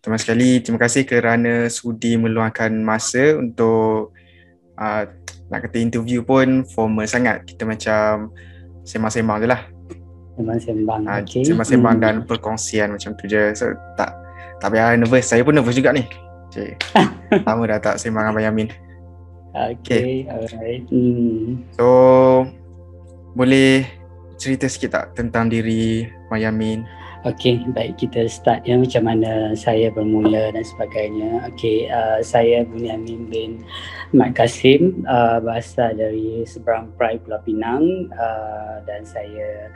pertama sekali terima kasih kerana sudi meluangkan masa untuk nak kata interview pun formal sangat. Kita macam sembang-sembang je lah. Sembang-sembang, okay. Sembang-sembang dan perkongsian macam tu je. So tak payah nervous. Saya pun nervous juga ni. Lama dah tak sembang dengan Yamin. Okay, alright. So boleh cerita sikit tak tentang diri Yamin? Okay, baik, kita start ya, macam mana saya bermula dan sebagainya. Okay, saya Bunyamin bin Mat Kasim, berasal dari seberang Perai, Pulau Pinang, dan saya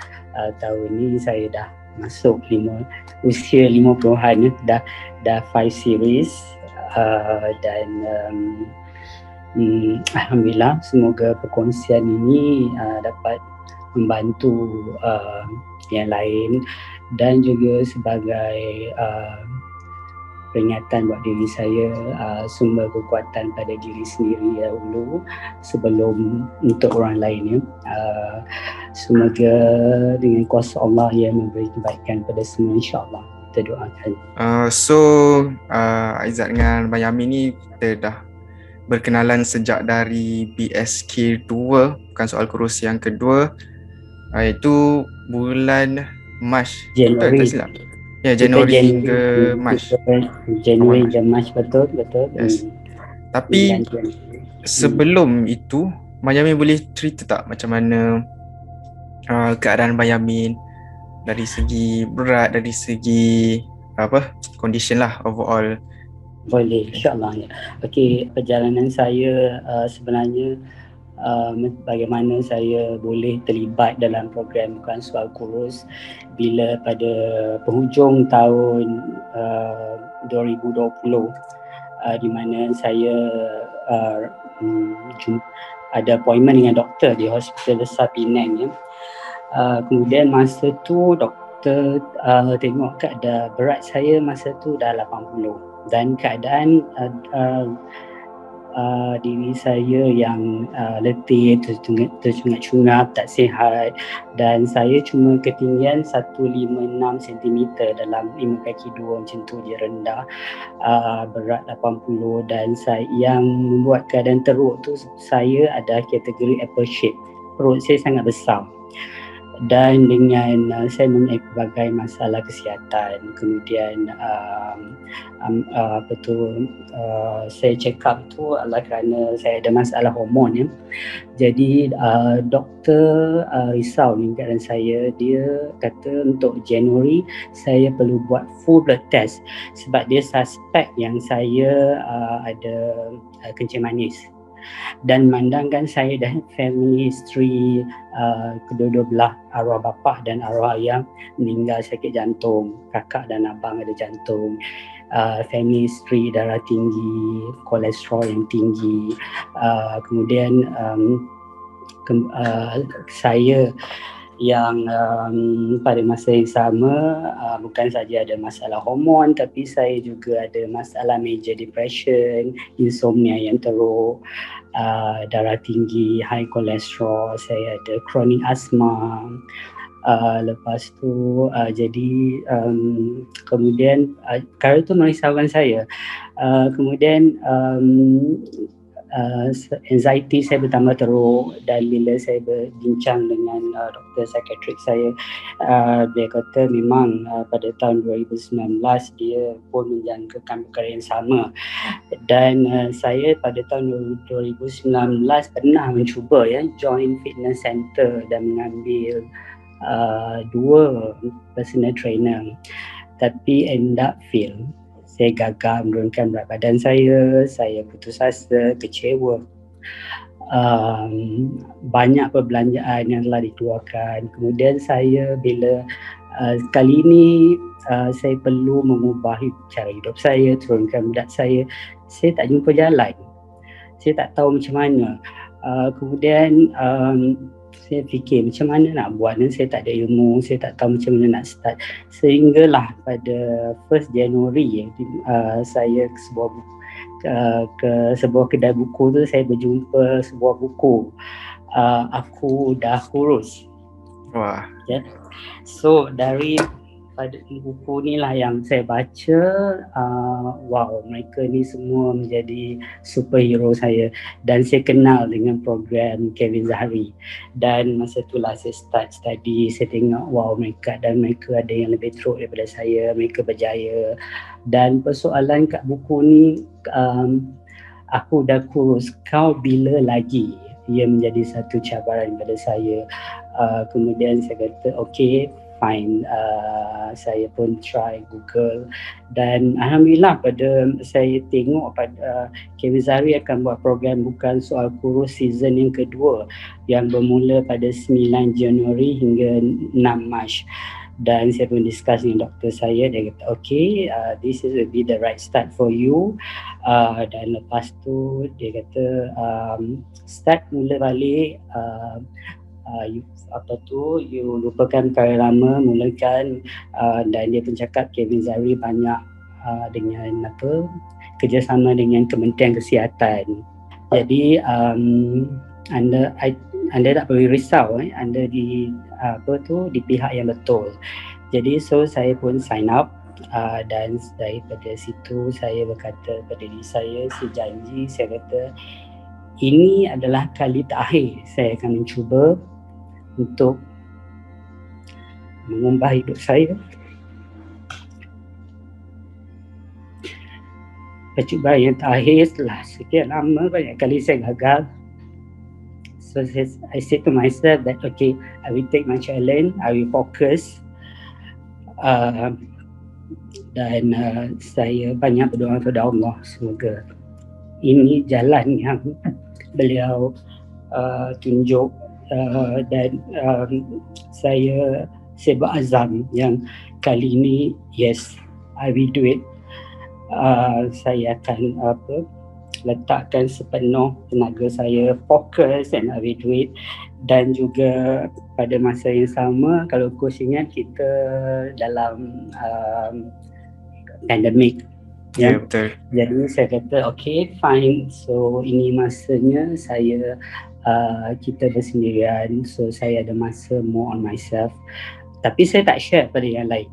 tahun ni saya dah masuk usia 50-an, dah 5 series, dan alhamdulillah semoga perkongsian ini dapat membantu yang lain dan juga sebagai peringatan buat diri saya, sumber kekuatan pada diri sendiri dahulu sebelum untuk orang lain ya. Semoga dengan kuasa Allah yang memberi kebaikan pada semua, insya-Allah kita doakan. Aizat dengan Yamin ni kita dah berkenalan sejak dari BSK 2, bukan soal kurus yang kedua, iaitu bulan Mac, Januari. Ya, Januari hingga Mac. Januari hingga Mac, betul. Yes. Tapi sebelum itu, Yamin boleh cerita tak macam mana keadaan Yamin dari segi berat, dari segi condition lah overall? Boleh, insya-Allah ya. Okey, perjalanan saya sebenarnya bagaimana saya boleh terlibat dalam program Bukan Soal Kurus bila pada penghujung tahun 2020, di mana saya ada appointment dengan doktor di Hospital Besar Penang ya. Kemudian masa tu doktor tengok keadaan berat saya masa tu dah 80 dan keadaan diri saya yang letih, tercungap-cungap, tak sihat, dan saya cuma ketinggian 156 cm dalam 5 kaki 2 macam tu je, rendah, berat 80, dan saya yang membuat keadaan teruk tu saya ada kategori apple shape, perut saya sangat besar. Dan dengan saya mempunyai pelbagai masalah kesihatan, kemudian saya check up tu adalah kerana saya ada masalah hormon ya. Jadi doktor risau dengan keadaan saya. Dia kata untuk Januari saya perlu buat full blood test sebab dia suspek yang saya ada kencing manis. Dan memandangkan saya dah family history kedua-dua belah arwah bapa dan arwah ayah meninggal sakit jantung, kakak dan abang ada jantung, family history darah tinggi, kolesterol yang tinggi, kemudian saya yang pada masa yang sama bukan saja ada masalah hormon, tapi saya juga ada masalah major depression, insomnia yang teruk, darah tinggi, high kolesterol, saya ada chronic asthma. Lepas tu jadi kemudian perkara tu merisaukan saya. Kemudian anxiety saya bertambah teruk, dan bila saya berbincang dengan doktor psikiatrik saya, dia kata memang pada tahun 2019 dia pun menjangkakan perkara yang sama. Dan saya pada tahun 2019 pernah mencuba ya join fitness center dan mengambil 2 personal trainer, tapi end up fail. Saya gagal menurunkan berat badan saya putus asa, kecewa. Banyak perbelanjaan yang telah dikeluarkan. Kemudian saya bila kali ini saya perlu mengubah cara hidup saya, turunkan berat saya tak jumpa jalan. Saya tak tahu macam mana. Kemudian saya fikir macam mana nak buat ni, saya tak ada ilmu, saya tak tahu macam mana nak start. Sehinggalah pada 1 Januari saya ke sebuah kedai buku tu, saya berjumpa sebuah buku Aku Dah Kurus. Wah. Yeah. So dari pada buku ni lah yang saya baca, wow, mereka ni semua menjadi superhero saya, dan saya kenal dengan program Kevin Zahari, dan masa itulah saya start study. Saya tengok wow, mereka ada yang lebih teruk daripada saya, mereka berjaya. Dan persoalan kat buku ni, aku dah kurus, kau bila lagi? Ia menjadi satu cabaran pada saya. Kemudian saya kata okay, fine, saya pun try Google, dan alhamdulillah pada saya tengok pada Kevin Zahari akan buat program Bukan Soal Kurus season yang kedua yang bermula pada 9 Januari hingga 6 Mac. Dan saya pun discuss dengan doktor saya, dia kata okay, this will be the right start for you. Dan lepas tu dia kata start mula balik, you lupakan perkara lama, mulakan. Dan dia pun cakap Kevin Zahari banyak dengan kerjasama dengan Kementerian Kesihatan. Jadi anda tak perlu risau, anda di pihak yang betul. Jadi saya pun sign up. Dan daripada situ saya berkata pada diri saya janji, saya kata ini adalah kali terakhir saya akan mencuba untuk mengubah hidup saya. Percubaan yang terakhir setelah sekian lama, banyak kali saya gagal. So I said to myself that okay, I will take my challenge, I will focus. Dan saya banyak berdoa kepada Allah, semoga ini jalan yang beliau tunjuk. Dan saya berazam yang kali ini yes, I will do it. Saya akan letakkan sepenuh tenaga saya, fokus, and I will do it. Dan juga pada masa yang sama, kalau coach ingat kita dalam pandemik, ya, betul. Jadi saya kata okay, fine, so ini masanya saya kita bersendirian, so saya ada masa more on myself. Tapi saya tak share pada yang lain,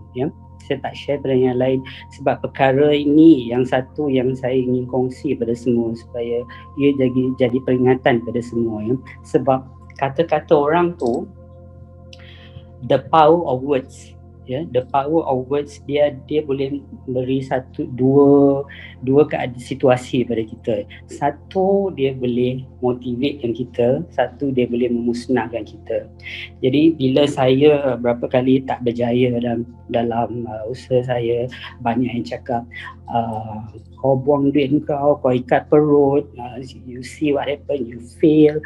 saya tak share pada yang lain sebab perkara ini yang satu yang saya ingin kongsi pada semua, supaya ia jadi peringatan pada semua, sebab kata-kata orang tu, the power of words, the power of words, dia boleh beri dua situasi pada kita. Satu, dia boleh motivatekan kita, satu dia boleh memusnahkan kita. Jadi bila saya berapa kali tak berjaya dalam usaha saya, banyak yang cakap kau buang duit kau ikat perut, you see what happen, you fail,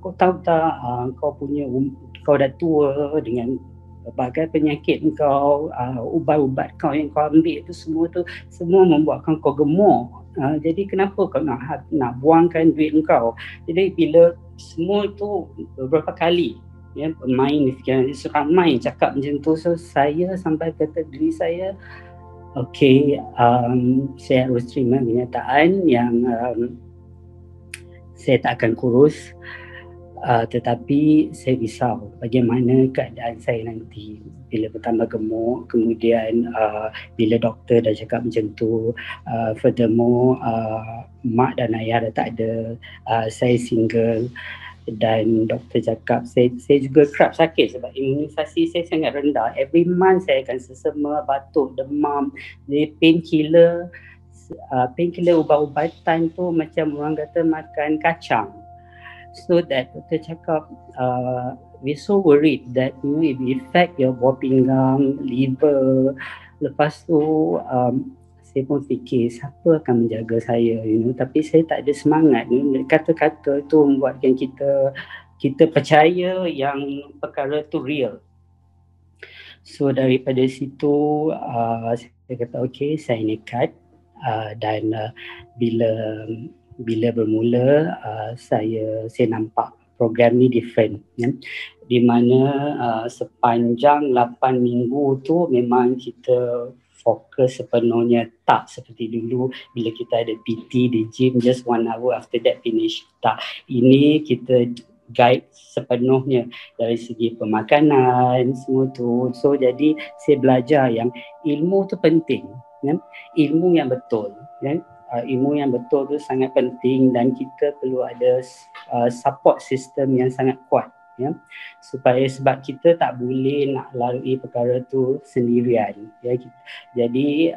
kau tahu tak kau dah tua dengan berbagai penyakit kau, ubat-ubat kau yang kau ambil itu semua membuatkan kau gemuk. Jadi kenapa kau nak buangkan duit kau? Jadi bila semua itu beberapa kali pemain ramai cakap macam tu, so saya sampai kata diri saya okay, saya harus terima kenyataan yang saya tak akan kurus. Tetapi saya risau bagaimana keadaan saya nanti bila bertambah gemuk. Kemudian bila doktor dah cakap macam tu, furthermore mak dan ayah dah tak ada, saya single, dan doktor cakap saya juga kerap sakit sebab imunisasi saya sangat rendah. Every month saya akan sesama, batuk, demam. Jadi painkiller ubat-ubatan tu macam orang kata makan kacang. So that doktor cakap we're so worried that it will affect your buah pinggang, liver. Lepas tu saya pun fikir siapa akan menjaga saya, tapi saya tak ada semangat. Kata-kata tu membuatkan kita percaya yang perkara tu real. So daripada situ saya kata okay, saya nekat. Dan bila bermula saya nampak program ni different, di mana sepanjang 8 minggu tu memang kita fokus sepenuhnya, tak seperti dulu bila kita ada PT di gym just 1 hour after that finish. Tak, ini kita guide sepenuhnya dari segi pemakanan semua tu. So jadi saya belajar yang ilmu tu penting, kan? Ilmu yang betul, kan? Ilmu yang betul tu sangat penting dan kita perlu ada support system yang sangat kuat, ya, sebab kita tak boleh nak lalui perkara tu sendirian, ya. Jadi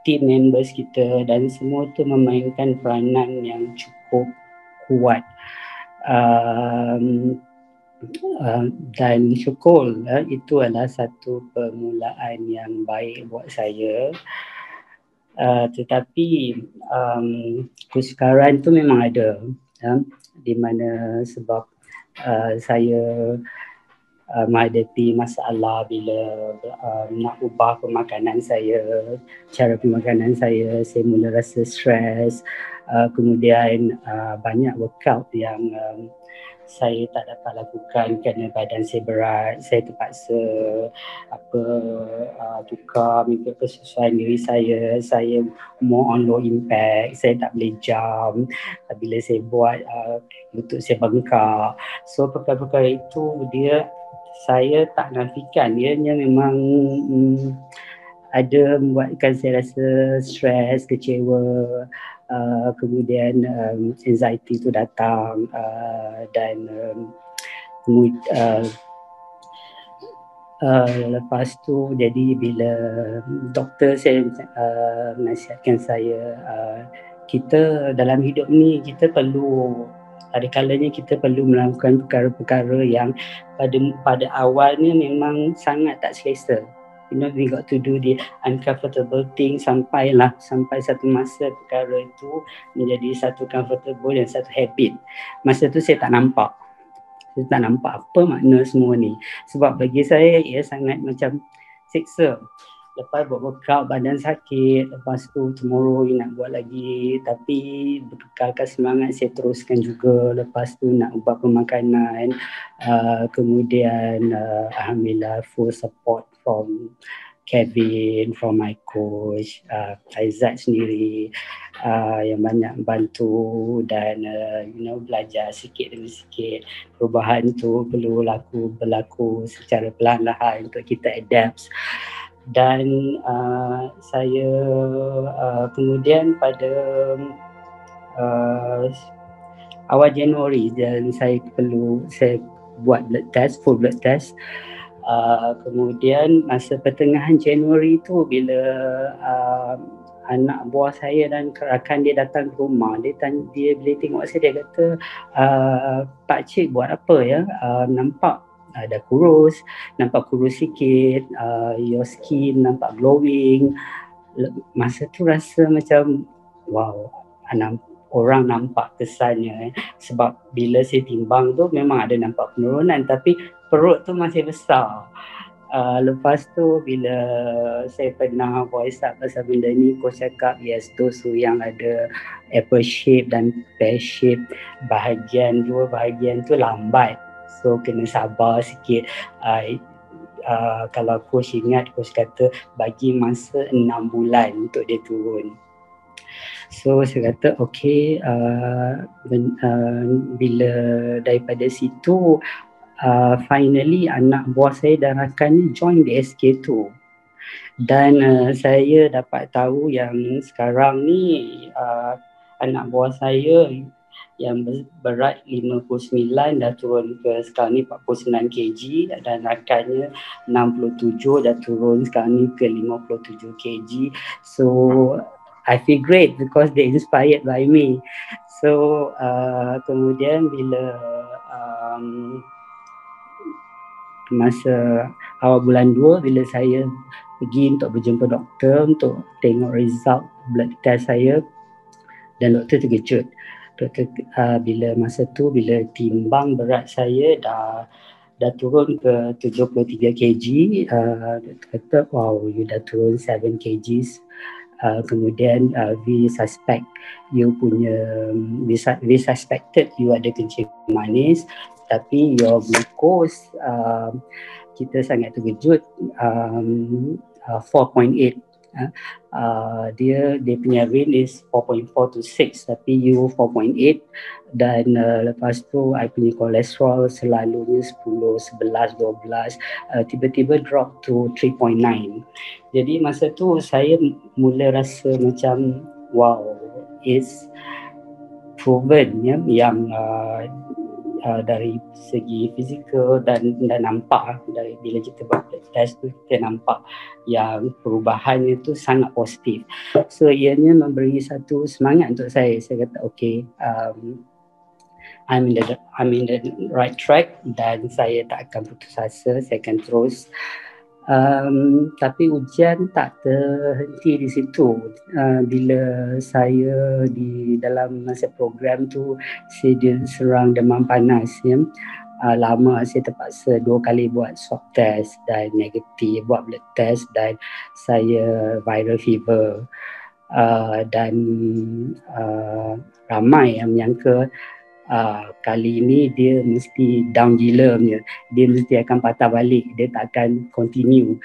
team members kita dan semua tu memainkan peranan yang cukup kuat. Dan syukur itu adalah satu permulaan yang baik buat saya. Tetapi kesukaran tu memang ada, di mana sebab saya menghadapi masalah bila nak ubah pemakanan saya, cara pemakanan saya mula rasa stres, kemudian banyak workout yang saya tak dapat lakukan kerana badan saya berat. Saya terpaksa tukar mengikut kesesuaian diri saya more on low impact. Saya tak boleh jump, bila saya buat lutut saya bengkak. So perkara-perkara itu saya tak nafikan, ianya memang ada membuatkan saya rasa stres, kecewa, kemudian anxiety tu datang, dan lepas tu jadi bila doktor saya nasihatkan saya, kita dalam hidup ni kita perlu, ada kalanya kita perlu melakukan perkara-perkara yang pada awalnya memang sangat tak selesa. We got to do the uncomfortable thing sampai satu masa perkara itu menjadi satu comfortable dan satu habit. Masa tu saya tak nampak apa makna semua ni. Sebab bagi saya ia sangat macam seksa. Lepas buat workout badan sakit, lepas tu tomorrow nak buat lagi, tapi berkekalkan semangat saya teruskan juga. Lepas tu nak ubah pemakanan, kemudian alhamdulillah full support from Kevin, from my coach, Aizat sendiri, yang banyak bantu dan belajar sikit demi sikit. Perubahan tu perlu berlaku secara perlahan-lahan untuk kita adapt. Dan saya kemudian pada awal Januari dan saya buat full blood test. Kemudian masa pertengahan Januari tu bila anak buah saya dan rakan dia datang ke rumah, dia bila tengok saya dia kata, Pak Cik buat apa ya, nampak ada kurus sikit, your skin nampak glowing. Masa tu rasa macam wow, orang nampak kesannya. Sebab bila saya timbang tu memang ada nampak penurunan, tapi perut tu masih besar. Lepas tu bila saya pernah voice up pasal benda ni, coach cakap yes, those yang ada apple shape dan pear shape, dua bahagian tu lambat, so kena sabar sikit. Kalau coach ingat, coach kata bagi masa 6 bulan untuk dia turun. So saya kata okay, bila daripada situ finally anak buah saya dan rakannya join the SK2. Dan saya dapat tahu yang sekarang ni anak buah saya yang berat 59 dah turun ke sekarang ni 49 kg, dan rakannya 67 dah turun sekarang ni ke 57 kg. So I feel great because they inspired by me. So kemudian bila masa awal bulan 2 bila saya pergi untuk berjumpa doktor untuk tengok result blood test saya, dan doktor terkejut. Doktor bila masa tu bila timbang berat saya dah turun ke 73 kg, doktor kata wow, you dah turun 7 kg. Kemudian we suspected you ada kencing manis, tapi your glucose kita sangat terkejut 4.8 Dia punya range is 4.4 to 6 tapi you 4.8, dan lepas tu I punya kolesterol selalunya 10, 11, 12, tiba-tiba drop to 3.9. Jadi masa tu saya mula rasa macam wow, it's proven ya, yang dari segi fizikal dan nampak dari bila kita buat test tu kita nampak yang perubahannya tu sangat positif. So ianya memberi satu semangat untuk saya. Saya kata okay, I'm in the right track dan saya tak akan putus asa, saya akan terus. Tapi ujian tak terhenti di situ. Bila saya di dalam masa program tu saya diserang demam panas ya. Lama saya terpaksa 2 kali buat swab test dan negatif, buat blood test dan saya viral fever. Dan ramai yang menyangka kali ini dia mesti down gila punya, dia mesti akan patah balik, dia tak akan continue.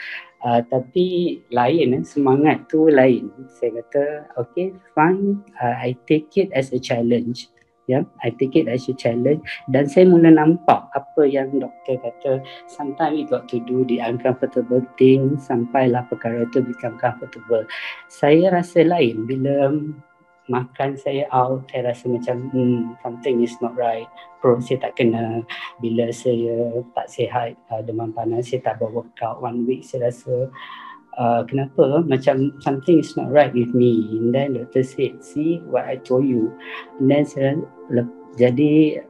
Tapi lain, semangat tu lain. Saya kata okay fine, I take it as a challenge. I take it as a challenge dan saya mula nampak apa yang doktor kata, sometimes you got to do the uncomfortable thing sampailah perkara tu become comfortable. Saya rasa lain bila makan saya out, saya rasa macam something is not right, perut saya tak kena. Bila saya tak sihat, demam panas, saya tak buat workout 1 week, saya rasa kenapa macam something is not right with me. And then doctor said, see what I told you. And then saya jadi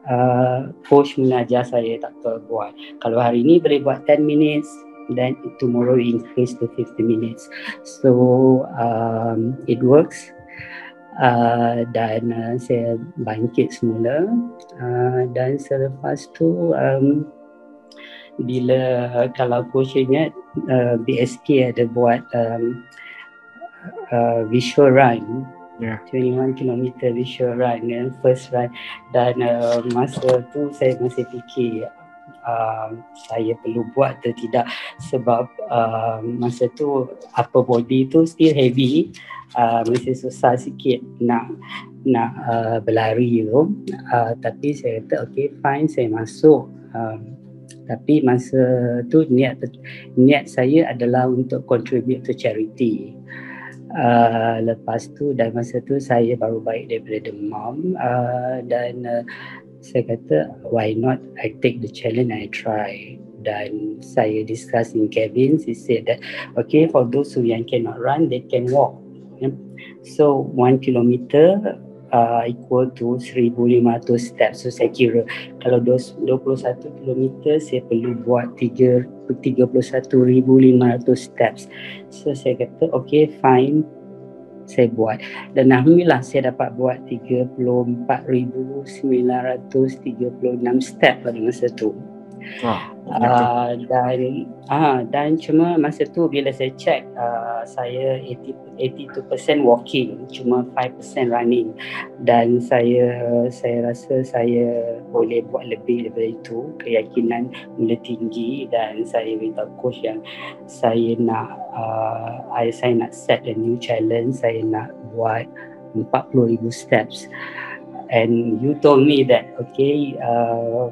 coach mengajar saya tak tahu buat, kalau hari ni boleh buat 10 minutes, then tomorrow increase to 50 minutes. So it works. Dan saya bangkit semula, dan selepas tu bila kalau coach ingat BSK ada buat visual run, 21 km visual run, first run, dan masa tu saya masih fikir saya perlu buat atau tidak, sebab masa tu upper body tu still heavy, masih susah sikit nak berlari tu. Tapi saya kata okay fine, saya masuk. Tapi masa tu niat saya adalah untuk contribute to charity. Lepas tu dan masa tu saya baru baik daripada demam, dan saya kata why not I take the challenge, I try. Dan saya discuss in Kevin, he said that okay, for those who yang cannot run, they can walk. So 1 kilometer equal to 1,500 steps. So saya kira kalau 21 kilometer saya perlu buat 31,500 steps. So saya kata okay fine, saya buat. Dan alhamdulillah saya dapat buat 34,936 step pada masa tu. Dan cuma masa tu bila saya check, saya 82% walking, cuma 5% running, dan saya rasa saya boleh buat lebih daripada itu. Keyakinan mula tinggi dan saya beritahu coach yang saya nak set a new challenge, saya nak buat 40,000 steps. And you told me that okay,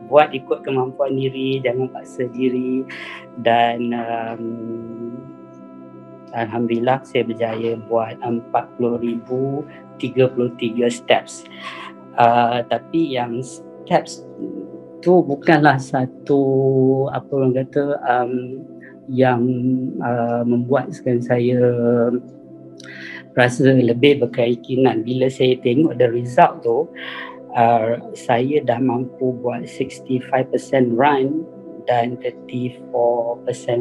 buat ikut kemampuan diri, jangan paksa diri. Dan alhamdulillah saya berjaya buat 40,033 steps. Tapi yang steps tu bukanlah satu apa orang kata yang membuatkan saya rasa lebih berkeyakinan. Bila saya tengok the result tu, saya dah mampu buat 65% run dan 34%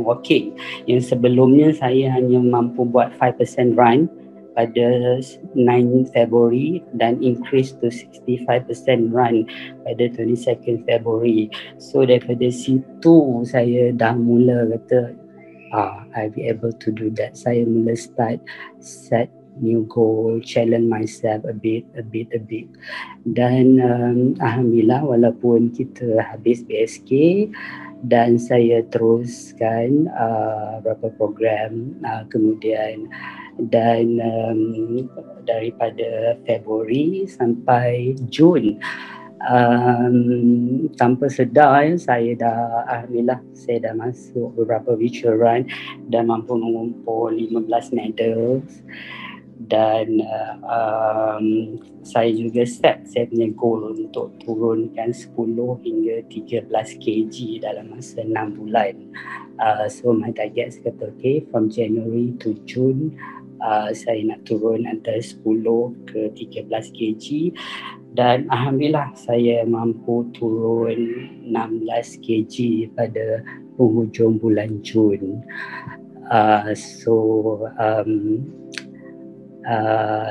walking. Yang sebelumnya saya hanya mampu buat 5% run pada 9 Februari dan increase to 65% run pada 22nd Februari. So daripada situ saya dah mula kata I'll be able to do that. Saya mula set new goal, challenge myself a bit. Dan alhamdulillah walaupun kita habis BSK dan saya teruskan beberapa program, kemudian dan daripada Februari sampai Jun, tanpa sedar saya dah, alhamdulillah saya dah masuk beberapa virtual run dan mampu mengumpul 15 medals. Dan saya juga set saya punya goal untuk turunkan 10 hingga 13 kg dalam masa 6 bulan. So my target saya kata okay, from January to June saya nak turun antara 10 ke 13 kg dan alhamdulillah saya mampu turun 16 kg pada penghujung bulan Jun.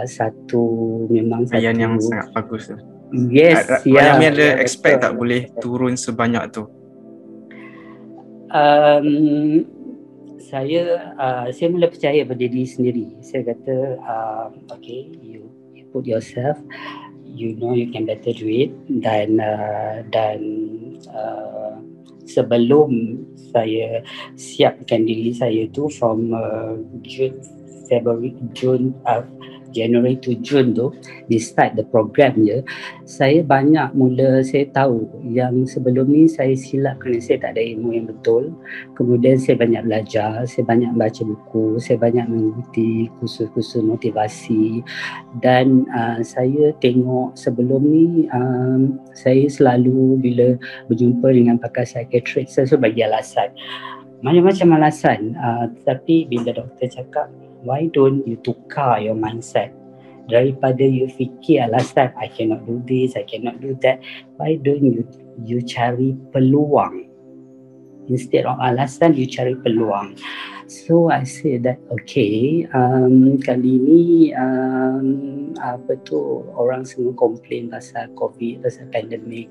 Satu memang Ryan satu yang sangat bagus tu. Yes, Ryan ada expect tak boleh turun sebanyak tu? Saya mula percaya pada diri sendiri. Saya kata okay, you put yourself, you know you can better do it. Dan sebelum saya siapkan diri saya tu from January to June tu, di start the program je, saya banyak mula saya tahu yang sebelum ni saya silap kerana saya tak ada ilmu yang betul. Kemudian saya banyak belajar, saya banyak baca buku, saya banyak mengikuti kursus-kursus motivasi dan saya tengok sebelum ni saya selalu bila berjumpa dengan pakar psikiatrik saya selalu bagi alasan. Macam-macam alasan, tapi bila doktor cakap why don't you tukar your mindset, daripada you fikir alasan I cannot do this, I cannot do that, why don't you cari peluang, instead of alasan you cari peluang. So I said that okay, kali ni orang semua komplain pasal COVID, pasal pandemik.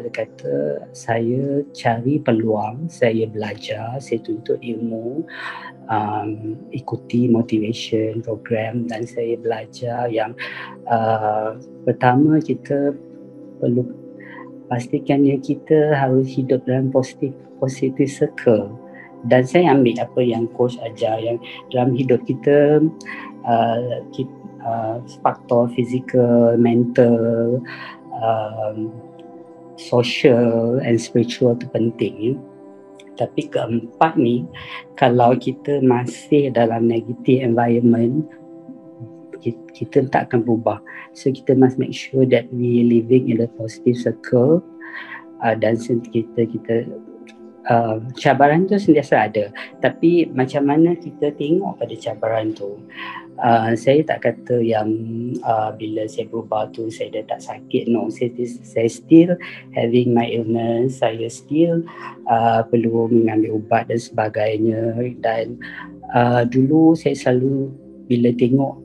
Dia kata saya cari peluang, saya belajar, saya tuntut ilmu, ikuti motivation program dan saya belajar yang pertama kita perlu pastikan yang kita harus hidup dalam positive circle. Dan saya ambil apa yang coach ajar, yang dalam hidup kita faktor fizikal, mental, social and spiritual tu penting. Tapi keempat ni, kalau kita masih dalam negative environment, kita tak akan berubah. So kita must make sure that we living in a positive circle, dan kita cabaran tu sentiasa ada, tapi macam mana kita tengok pada cabaran tu. Saya tak kata yang bila saya berubah tu saya dah tak sakit. No, saya still having my illness, saya still perlu mengambil ubat dan sebagainya. Dan dulu saya selalu bila tengok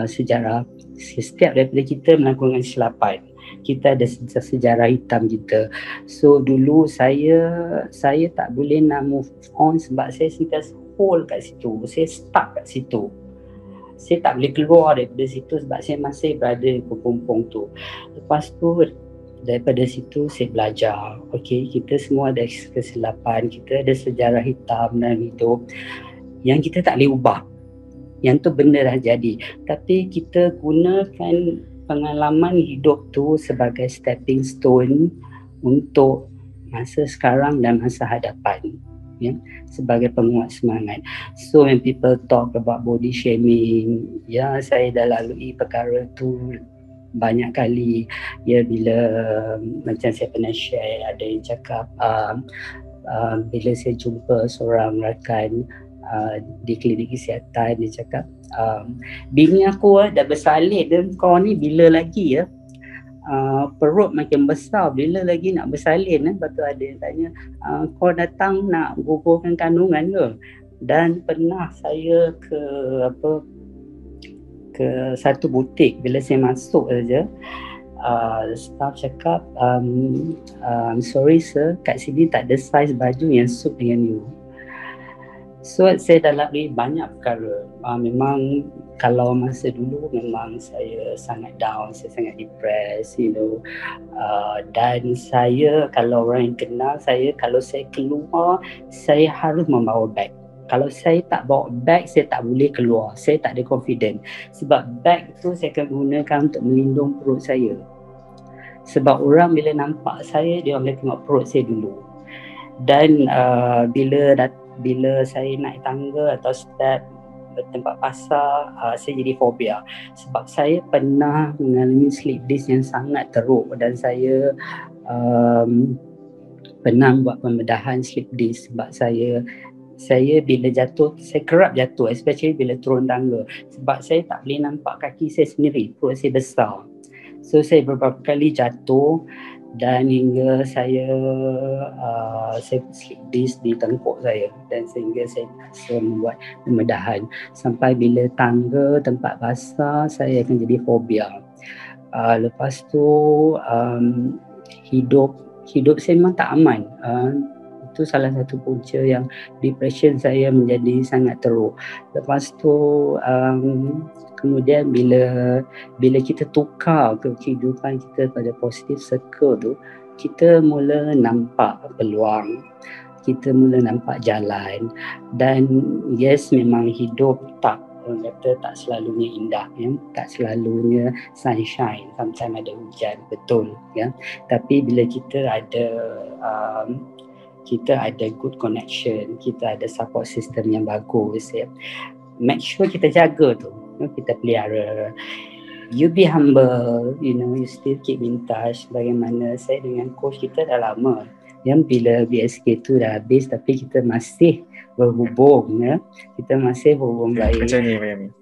sejarah, setiap daripada kita melakukan kesilapan, kita ada sejarah hitam kita. So dulu saya tak boleh nak move on sebab saya sentiasa hold kat situ, saya stuck kat situ, saya tak boleh keluar daripada situ sebab saya masih berada di kepompong tu. Lepas tu daripada situ saya belajar, okay, kita semua ada kesilapan, kita ada sejarah hitam dalam hidup yang kita tak boleh ubah, yang tu benda dah jadi, tapi kita gunakan pengalaman hidup tu sebagai stepping stone untuk masa sekarang dan masa hadapan, ya, sebagai penguat semangat. So when people talk about body shaming, ya, saya dah lalui perkara tu banyak kali, ya, bila macam saya pernah share, ada yang cakap bila saya jumpa seorang rakan di klinik kesihatan, dia cakap bini aku dah bersalin, dan kau ni bila lagi ya perut makin besar, bila lagi nak bersalin. Lepas tu ada yang tanya, kau datang nak gugurkan kandungan ke? Dan pernah saya ke satu butik, bila saya masuk saja, staff cakap, I'm sorry sir, kat sini tak ada saiz baju yang suit dengan you. So saya dah lalui banyak perkara. Memang kalau masa dulu memang saya sangat down, saya sangat depressed, dan saya, kalau orang yang kenal saya, kalau saya keluar saya harus membawa beg. Kalau saya tak bawa bag, saya tak boleh keluar. Saya tak ada confident. Sebab bag tu saya akan gunakan untuk melindung perut saya. Sebab orang bila nampak saya, dia boleh tengok perut saya dulu. Dan bila saya naik tangga atau step tempat pasar, saya jadi fobia. Sebab saya pernah mengalami slip disc yang sangat teruk dan saya pernah buat pembedahan slip disc sebab saya bila jatuh, saya kerap jatuh, especially bila turun tangga. Sebab saya tak boleh nampak kaki saya sendiri, perut saya besar. So saya beberapa kali jatuh dan hingga saya slip disc di tengkuk saya dan sehingga saya terpaksa membuat pembedahan. Sampai bila tangga tempat pasar, saya akan jadi fobia. Lepas tu hidup saya memang tak aman. Itu salah satu punca yang depression saya menjadi sangat teruk. Lepas tu kemudian bila kita tukar ke kehidupan kita pada positive circle tu, kita mula nampak peluang, kita mula nampak jalan. Dan yes, memang hidup tak selalunya indah, ya? Tak selalunya sunshine, sometimes ada hujan, betul, ya. Tapi bila kita ada good connection, kita ada support system yang bagus, ya. Make sure kita jaga tu, kita pelihara. You be humble, you still keep in touch. Bagaimana saya dengan coach kita dah lama, yang bila BSK tu dah habis tapi kita masih berhubung, ya. Kita masih berhubung baik. Macam ni, Pak Yamin.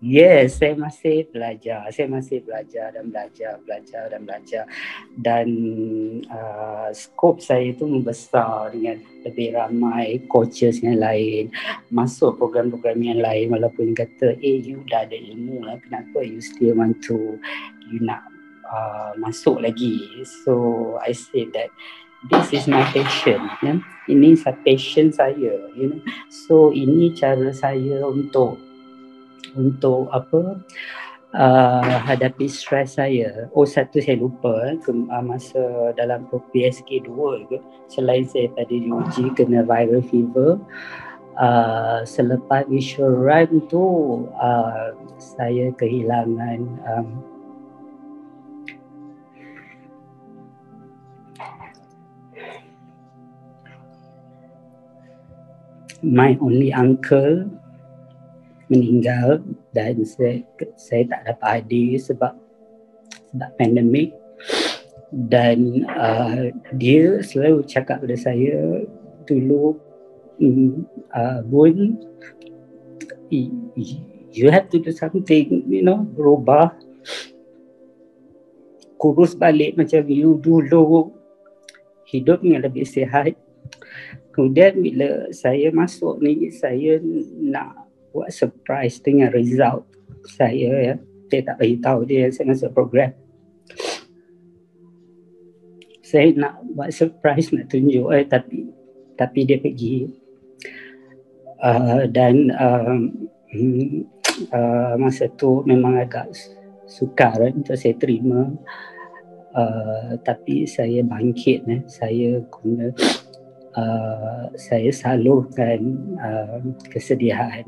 Yes, saya masih belajar dan skop saya tu membesar dengan lebih ramai coaches yang lain, masuk program-program yang lain. Walaupun kata you dah ada ilmu lah, kenapa you still want to, you nak masuk lagi. So I say that this is my passion, ya. Ini passion saya, so ini cara saya untuk hadapi stres saya. Satu saya lupa, masa dalam PSK 2 ke, selain saya tadi diuji kena viral fever, selepas visual run tu saya kehilangan my only uncle meninggal dan saya tak dapat hadir sebab pandemik. Dan dia selalu cakap pada saya dulu, Bun, you have to do something, berubah, kurus balik macam you dulu, hidup yang lebih sihat. Kemudian bila saya masuk ni, saya nak buat surprise dengan result saya, ya. Saya tak beritahu dia saya masuk program. Saya nak buat surprise, nak tunjuk, tapi dia pergi. Dan masa tu memang agak sukar untuk saya terima. Tapi saya bangkit, saya guna saya salurkan kesedihan,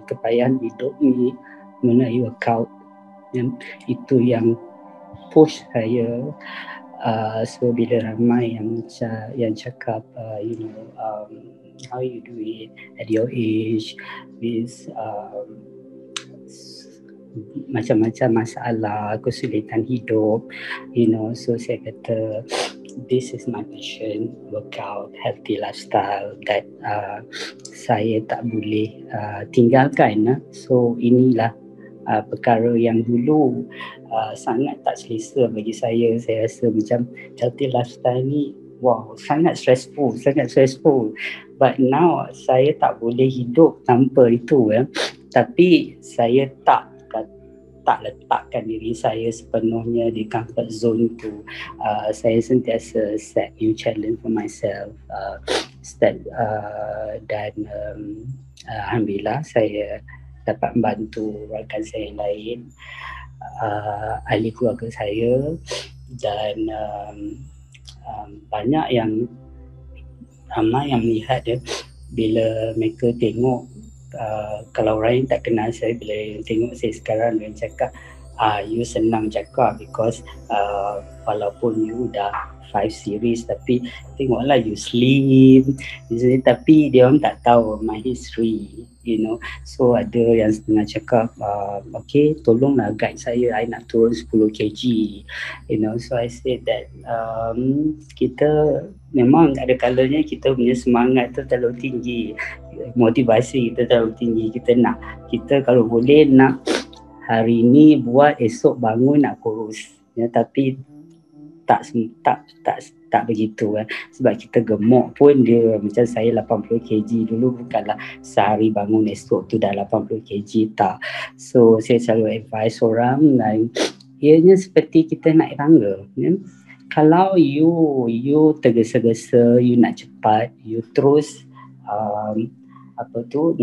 kepayahan hidup ni melalui workout. Itu yang push saya. So bila ramai yang cakap how you do it at your age with macam-macam masalah, kesulitan hidup, so saya kata this is my passion, workout, healthy lifestyle that saya tak boleh tinggalkan. So inilah perkara yang dulu sangat tak selesa bagi saya. Saya rasa macam healthy lifestyle ni, wow, sangat stressful. But now saya tak boleh hidup tanpa itu, ya. Tapi saya tak letakkan diri saya sepenuhnya di comfort zone tu. Saya sentiasa set new challenge for myself, dan alhamdulillah saya dapat membantu rakan saya yang lain, ahli keluarga saya, dan ramai yang melihat dia bila mereka tengok, kalau orang yang tak kenal saya, bila yang tengok saya sekarang, dia cakap, you senang cakap because walaupun you dah 5 series tapi tengoklah you slim, tapi dia orang tak tahu my history, you know. So ada yang setengah cakap, okay, tolonglah guide saya, I nak turun 10 kg, you know. So I said that kita memang ada kalanya kita punya semangat tu terlalu tinggi, motivasi kita terlalu tinggi, kita kalau boleh nak hari ni buat, esok bangun nak kurus, ya, tapi tak begitu kan. Sebab kita gemuk pun dia macam saya 80 kg dulu, bukanlah sehari bangun esok tu dah 80 kg, tak. So saya selalu advise orang, ianya seperti kita naik tangga, ya. Kalau you tergesa-gesa, you nak cepat, you terus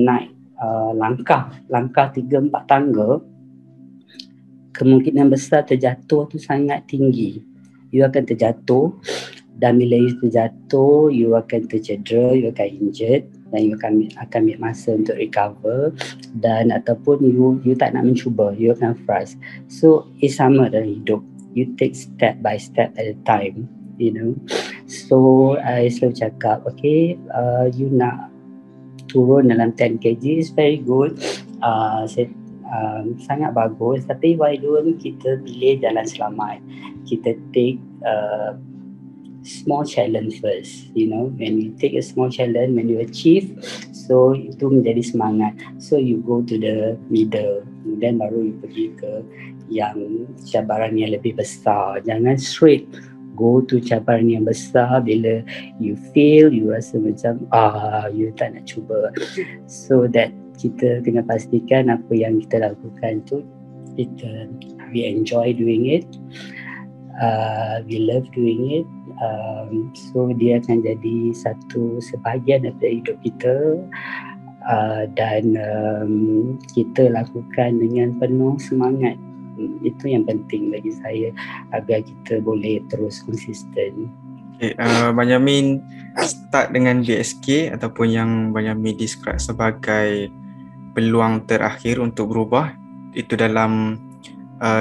naik langkah 3-4 tangga, kemungkinan besar terjatuh tu sangat tinggi. You akan terjatuh, dan bila you terjatuh, you akan tercedera, you akan injured, dan you akan ambil masa untuk recover, dan ataupun you tak nak mencuba, you akan frust. So sama dalam hidup, you take step by step at a time, you know. So I selalu cakap, okay, you nak turun dalam 10 kg is very good, sangat bagus, tapi why don't kita pilih jalan selamat, kita take small challenge first, you know. When you take a small challenge, when you achieve, so itu menjadi semangat, so you go to the middle, kemudian baru you pergi ke yang cabaran yang lebih besar. Jangan straight go to cabaran yang besar, bila you fail, you rasa macam you tak nak cuba. So that kita kena pastikan apa yang kita lakukan tu we enjoy doing it, we love doing it, so dia akan jadi satu sebahagian daripada hidup kita, dan kita lakukan dengan penuh semangat. Itu yang penting bagi saya, agar kita boleh terus konsisten. Okay, Benyamin start dengan BSK ataupun yang Benyamin describe sebagai peluang terakhir untuk berubah, itu dalam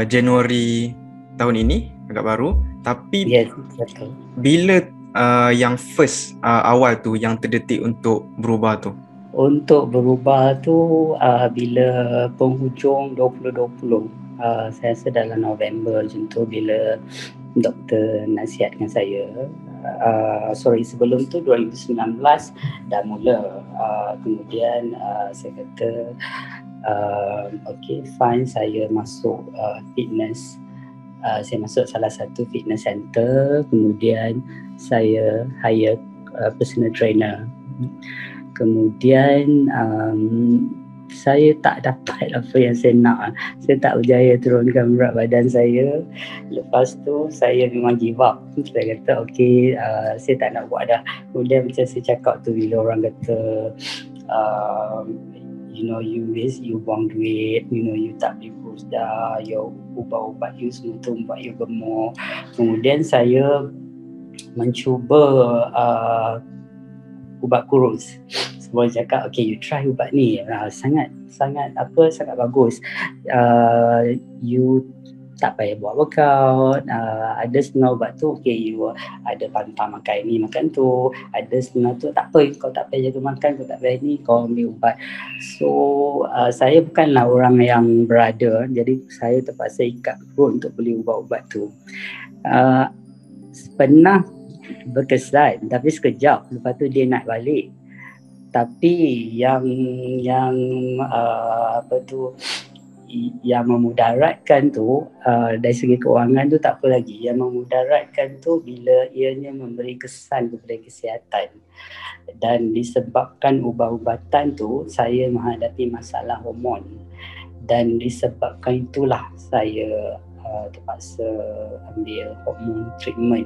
Januari tahun ini, agak baru. Tapi yes, betul. Bila yang first awal tu yang terdetik untuk berubah tu? Untuk berubah tu bila penghujung 2020, saya rasa dalam November macam tu, bila doktor nasihatkan saya, sebelum tu 2019 dah mula, kemudian saya kata okay fine, saya masuk fitness, saya masuk salah satu fitness center, kemudian saya hire personal trainer. Kemudian saya tak dapat apa yang saya nak, saya tak berjaya turunkan berat badan saya. Lepas tu saya memang give up, saya kata okay, saya tak nak buat dah. Kemudian macam saya cakap tu, bila orang kata you know, you buang duit, you know, you tak beli kurus dah, you ubat-ubat you semua tu buat you gemuk. Kemudian saya mencuba ubat kurus. Semua cakap okay, you try ubat ni, sangat bagus, you tak payah buat workout, ada setengah ubat tu okay, you ada pantang makan ni makan tu, ada setengah tu tak apa, kau tak payah jaga makan, kau tak payah ni, kau ambil ubat. So saya bukanlah orang yang berada, jadi saya terpaksa ikat perut untuk beli ubat-ubat tu. Pernah berkesan, tapi sekejap, lepas tu dia naik balik. Tapi yang yang memudaratkan tu, dari segi kewangan tu tak apa lagi. Yang memudaratkan tu bila ianya memberi kesan kepada kesihatan. Dan disebabkan ubat-ubatan tu, saya menghadapi masalah hormon. Dan disebabkan itulah saya terpaksa ambil hormon treatment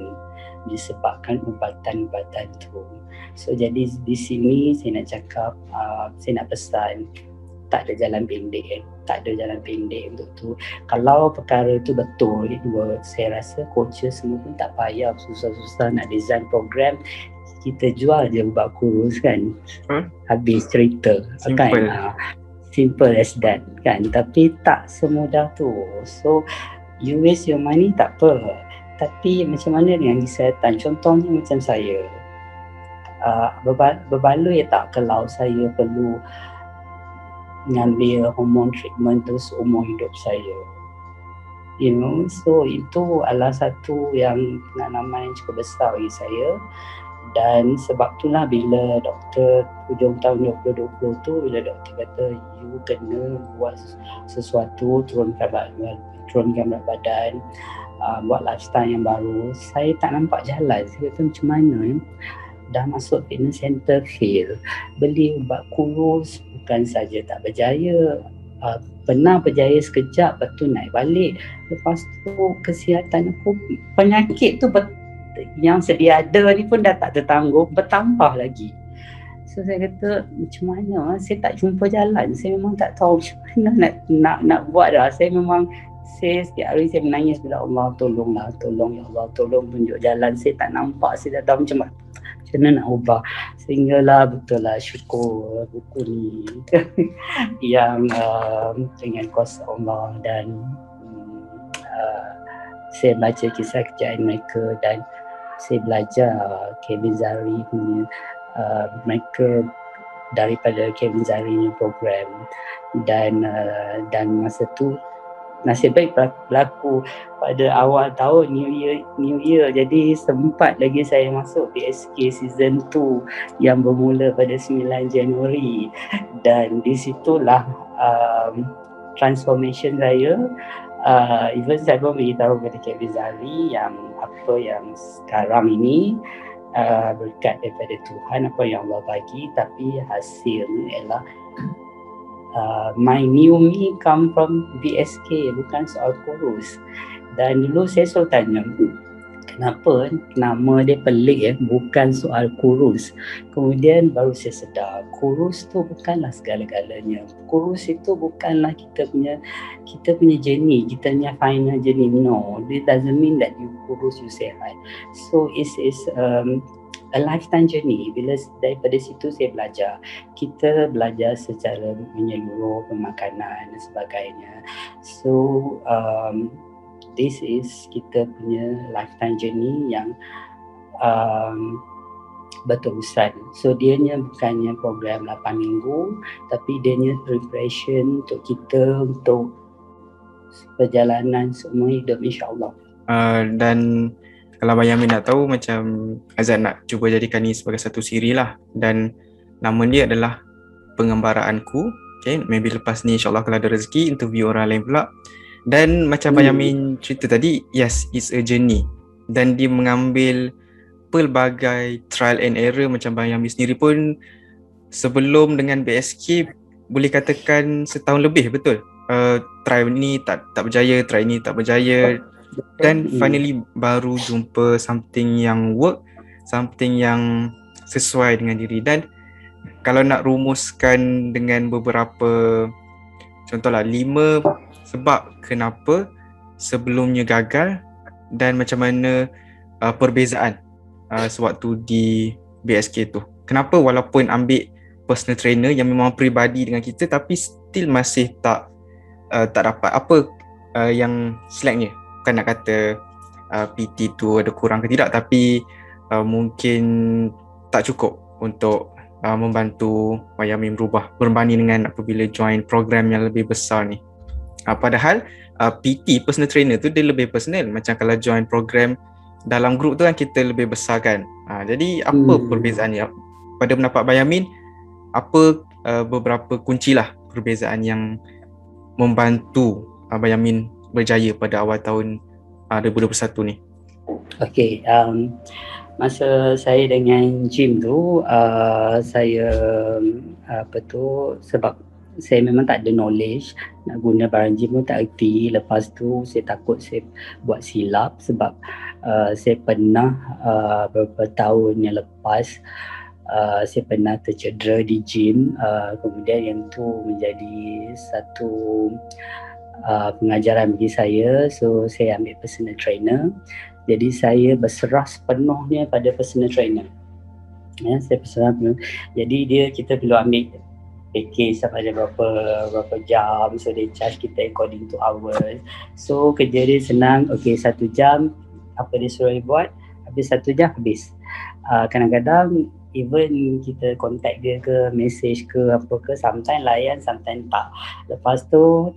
disebabkan ubatan-ubatan tu. So jadi di sini saya nak cakap, saya nak pesan, tak ada jalan pendek, untuk tu. Kalau perkara tu betul, it works, saya rasa coaches semua pun tak payah susah-susah nak design program. kita jual je ubat kurus kan. Habis cerita. Simple. Kan? Simple as that kan. Tapi tak semudah tu. So you waste your money tak apa. Tapi macam mana dengan kesihatan? Contohnya macam saya. Berbaloi tak kalau saya perlu mengambil hormone treatment tu seumur hidup saya? So itu adalah satu yang pengalaman yang cukup besar bagi saya. Dan sebab itulah bila doktor hujung tahun 2020 tu, bila doktor kata you kena buat sesuatu, turunkan berat badan, buat lifestyle yang baru, saya tak nampak jalan. Saya kata macam mana dah masuk fitness center fail, beli ubat kurus bukan saja tak berjaya, pernah berjaya sekejap lepas tu naik balik, lepas tu kesihatan aku, penyakit tu yang sedia ada ni pun dah tak tertanggung, bertambah lagi. So saya kata macam mana, saya tak jumpa jalan, saya memang tak tahu macam mana nak buat dah. Saya setiap hari saya menangis bila Allah tolonglah, tolong ya Allah, tolong tunjuk jalan. Saya tak nampak, saya tak tahu macam mana nak ubah. Sehinggalah betul lah syukur buku ni yang dengan kuasa Allah, dan saya baca kisah kejayaan mereka dan saya belajar Kevin Zari punya mereka daripada Kevin Zari punya program, dan masa tu nasib baik berlaku pada awal tahun New Year. Jadi sempat lagi saya masuk PSK season 2 yang bermula pada 9 Januari. Dan di situlah transformation saya. Even saya pun beritahu kepada Kevin Zari yang apa yang sekarang ini berkat daripada Tuhan, apa yang Allah bagi, tapi hasilnya ialah my new me come from BSK, bukan soal kurus. Dan dulu saya selalu tanya, kenapa nama dia pelik bukan soal kurus. Kemudian baru saya sedar, kurus tu bukanlah segala-galanya. Kurus itu bukanlah kita punya journey, kita punya final journey. No, it doesn't mean that you kurus, you sehat. So it's a lifetime journey. Bila daripada situ saya belajar. Kita belajar secara menyeluruh, pemakanan dan sebagainya. So this is kita punya lifetime journey yang berterusan. So dianya bukannya program 8 minggu, tapi dianya preparation untuk kita untuk perjalanan seumur hidup, insyaAllah. Dan kalau Abang Yamin nak tahu, macam Azad nak cuba jadikan ni sebagai satu siri lah, dan nama dia adalah Pengembaraanku. Okay, maybe lepas ni insyaAllah kalau ada rezeki interview orang lain pula. Dan macam Abang Yamin cerita tadi, yes, it's a journey, dan dia mengambil pelbagai trial and error. Macam Abang Yamin sendiri pun sebelum dengan BSK boleh katakan setahun lebih, betul? Try ni tak berjaya, try ni tak berjaya, dan finally baru jumpa something yang work, something yang sesuai dengan diri. Dan kalau nak rumuskan dengan beberapa contohlah 5 sebab kenapa sebelumnya gagal, dan macam mana perbezaan sewaktu di BSK tu. Kenapa walaupun ambil personal trainer yang memang peribadi dengan kita, tapi still masih tak dapat apa yang slacknya. Bukan nak kata PT tu ada kurang ke tidak, tapi mungkin tak cukup untuk membantu Abang Yamin berubah berbanding dengan apabila join program yang lebih besar ni. Padahal PT, personal trainer tu dia lebih personal. Macam kalau join program dalam grup tu kan kita lebih besar kan. Jadi apa perbezaannya? Pada pendapat Abang Yamin, apa beberapa kuncilah perbezaan yang membantu Abang Yamin berjaya pada awal tahun 2021 ni? Okay, masa saya dengan gym tu, saya sebab saya memang tak ada knowledge nak guna barang gym pun tak erti. Lepas tu saya takut saya buat silap sebab saya pernah beberapa tahun yang lepas saya pernah tercedera di gym. Kemudian yang tu menjadi satu pengajaran bagi saya. So saya ambil personal trainer. Jadi saya berserah sepenuhnya pada personal trainer. Ya, saya personal perlu. Jadi kita perlu ambil package sama ada berapa jam, so they charge kita according to hours. So kerja dia senang, okay 1 jam apa dia suruh buat, habis 1 jam habis. Kadang-kadang even kita contact dia ke, message ke apa ke, sometimes layan, sometimes tak. Lepas tu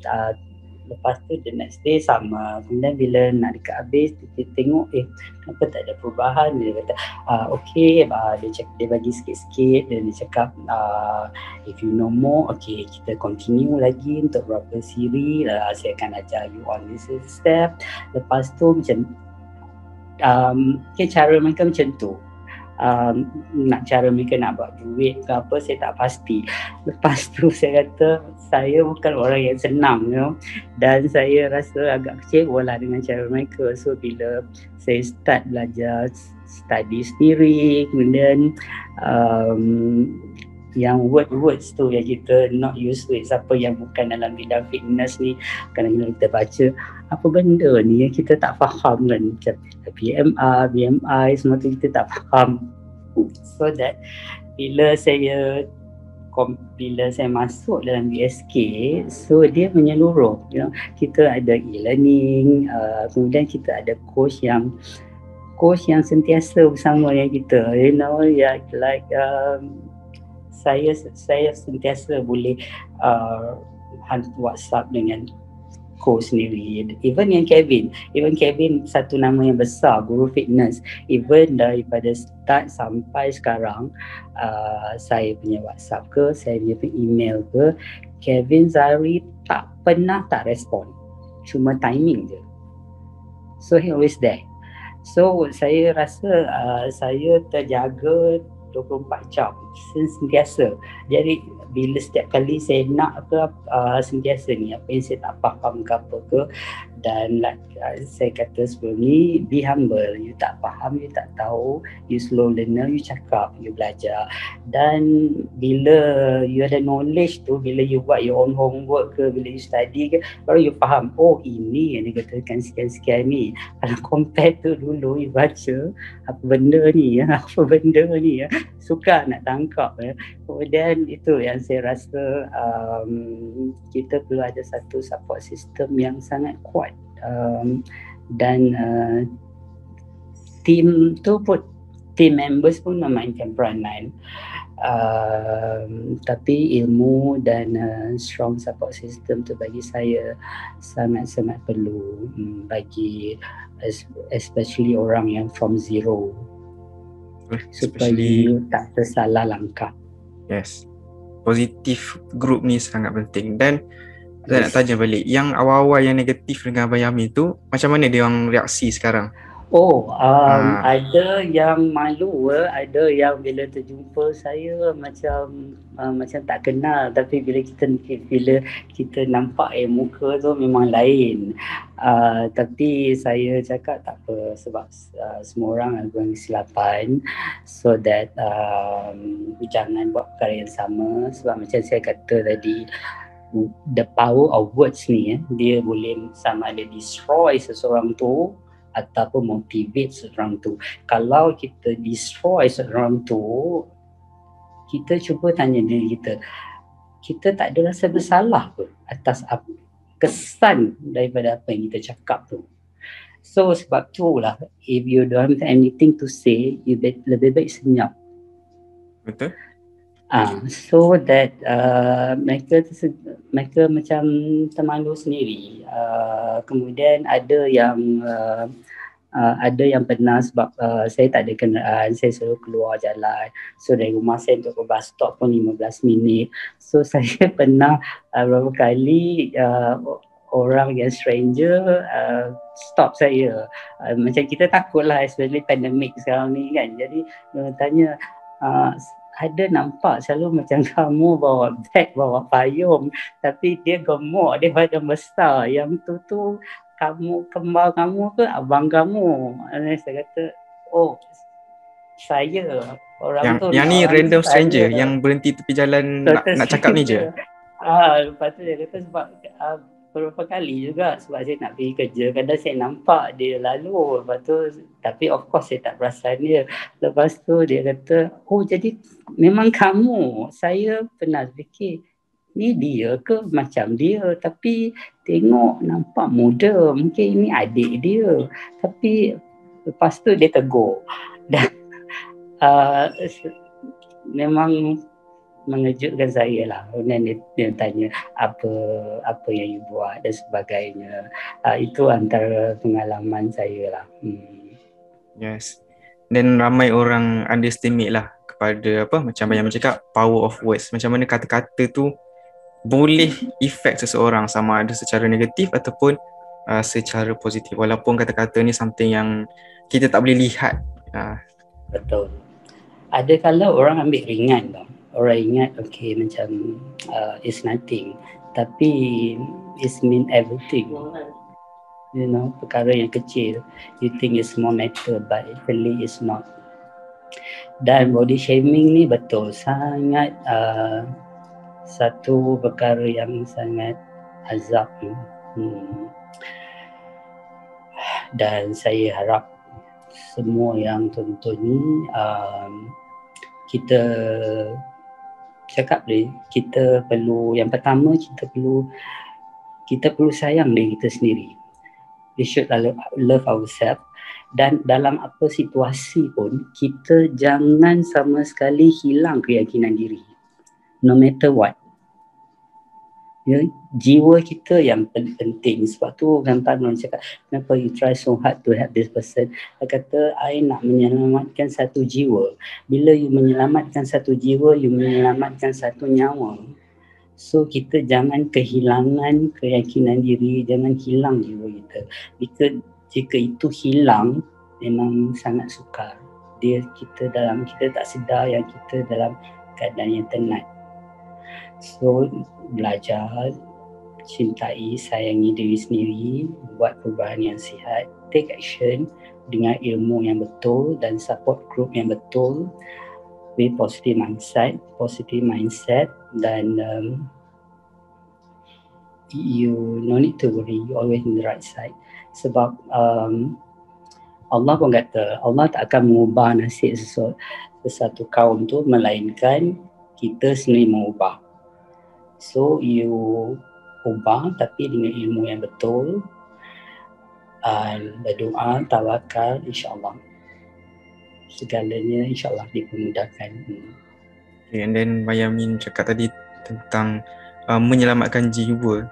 the next day sama. Kemudian bila nak dekat habis, kita tengok kenapa tak ada perubahan. Dia kata okay, dia bagi sikit-sikit dan dia cakap if you know more, okay kita continue lagi untuk berapa siri, saya akan ajar you on this step. Lepas tu macam cara mereka macam tu. Nak cara mereka nak buat duit ke apa saya tak pasti. Lepas tu saya kata saya bukan orang yang senang, dan saya rasa agak kecewa lah dengan cara mereka. So bila saya start belajar study sendiri, kemudian yang words tu yang kita not used to it, siapa yang bukan dalam bidang fitness ni, kadang-kadang kita baca apa benda ni yang kita tak faham kan, macam BMR, BMI, semua tu kita tak faham. So that bila saya masuk dalam BSK, so dia menyeluruh, kita ada e-learning, kemudian kita ada coach yang sentiasa bersama dengan kita, saya sentiasa boleh hantar WhatsApp dengan coach sendiri. Even Kevin satu nama yang besar, guru fitness. Even daripada start sampai sekarang, saya punya WhatsApp ke, saya punya email ke, Kevin Zahari tak pernah tak respon. Cuma timing je. So he always there. So saya rasa saya terjaga 24 jam sentiasa. Jadi bila setiap kali saya nak ke sentiasa ni, apa yang saya tak faham ke apa ke, dan saya kata sebelum ni, be humble. You tak faham, you tak tahu, you slow learner, you cakap, you belajar. Dan bila you ada knowledge tu, bila you buat your own homework ke, bila you study ke, baru you faham, oh ini yang dikatakan sekian-sekian ni. Kalau compare tu dulu you baca, apa benda ni suka nak tangkap. Kemudian itu yang saya rasa kita perlu ada satu support system yang sangat kuat, dan team members pun memainkan peranan, tapi ilmu dan strong support system tu bagi saya sangat-sangat perlu, bagi especially orang yang from zero, supaya tak tersalah langkah. Yes, positif group ni sangat penting. Dan saya nak tanya balik, yang awal-awal yang negatif dengan Abang Yamin tu, macam mana dia orang reaksi sekarang? Ada yang malu, ada yang bila terjumpa saya macam tak kenal, tapi bila kita nampak muka tu memang lain. Tapi saya cakap tak apa, sebab semua orang ada kesilapan, so that jangan buat perkara yang sama. Sebab macam saya kata tadi, the power of words ni, dia boleh sama ada destroy seseorang tu ataupun motivate seseorang tu. Kalau kita destroy seseorang tu, kita cuba tanya diri kita tak ada rasa bersalah pun atas kesan daripada apa yang kita cakap tu. So sebab tu lah, if you don't have anything to say, you lebih baik senyap. Betul. So that mereka macam termalu sendiri. Kemudian ada yang pernah, sebab saya tak ada kenderaan, saya selalu keluar jalan. So dari rumah saya untuk ke bus stop pun 15 minit. So saya pernah beberapa kali orang yang stranger stop saya. Macam kita takut lah, especially pandemic sekarang ni kan. Jadi tanya, ada nampak selalu macam kamu bawa beg, bawa payung, tapi dia gemuk, dia badan besar. Yang tu kembar kamu ke abang kamu? Saya kata, saya orang tu. Yang ni random stranger yang berhenti tepi jalan nak cakap ni je. Lepas tu dia kata sebab beberapa kali juga sebab saya nak pergi kerja. Kadang saya nampak dia lalu. Lepas tu, tapi of course saya tak perasan dia. Lepas tu dia kata, oh jadi memang kamu. Saya pernah fikir, ni dia ke macam dia? Tapi tengok nampak muda. Mungkin ini adik dia. Tapi lepas tu dia tegur. Dan memang mengejutkan saya lah. Kemudian dia tanya apa yang you buat dan sebagainya. Itu antara pengalaman saya lah. Yes. Dan ramai orang underestimate lah kepada macam Benyamin cakap, power of words. Macam mana kata-kata tu boleh effect seseorang, sama ada secara negatif ataupun secara positif. Walaupun kata-kata ni something yang kita tak boleh lihat. Betul. Ada kala orang ambil ringan tau. Orang ingat okay macam it's nothing, tapi it's mean everything. You know, perkara yang kecil you think is small matter but actually it's not. Dan body shaming ni betul sangat satu perkara yang sangat azab. Dan saya harap semua yang tonton ni kita cakap ni, kita perlu, yang pertama kita perlu sayang diri kita sendiri. We should love ourselves. Dan dalam apa situasi pun kita jangan sama sekali hilang keyakinan diri, no matter what. Ya, jiwa kita yang penting. Sebab tu kan Tan cakap, kenapa you try so hard to help this person? Dia kata, I nak menyelamatkan satu jiwa. Bila you menyelamatkan satu jiwa, you menyelamatkan satu nyawa. So kita jangan kehilangan keyakinan diri, jangan hilang jiwa kita. Jika itu hilang, memang sangat sukar. Kita tak sedar yang kita dalam keadaan yang tenat. So belajar, cintai, sayangi diri sendiri, buat perubahan yang sihat, take action dengan ilmu yang betul dan support group yang betul, with positive mindset dan you no need to worry, you always in the right side. Sebab Allah pun kata, Allah tak akan mengubah nasib sesuatu kaum tu melainkan kita sendiri mengubah. So you ubah tapi dengan ilmu yang betul, berdoa, tawakal, insyaAllah segalanya insyaAllah dipermudahkan. Okay, and then Benyamin cakap tadi tentang menyelamatkan jiwa.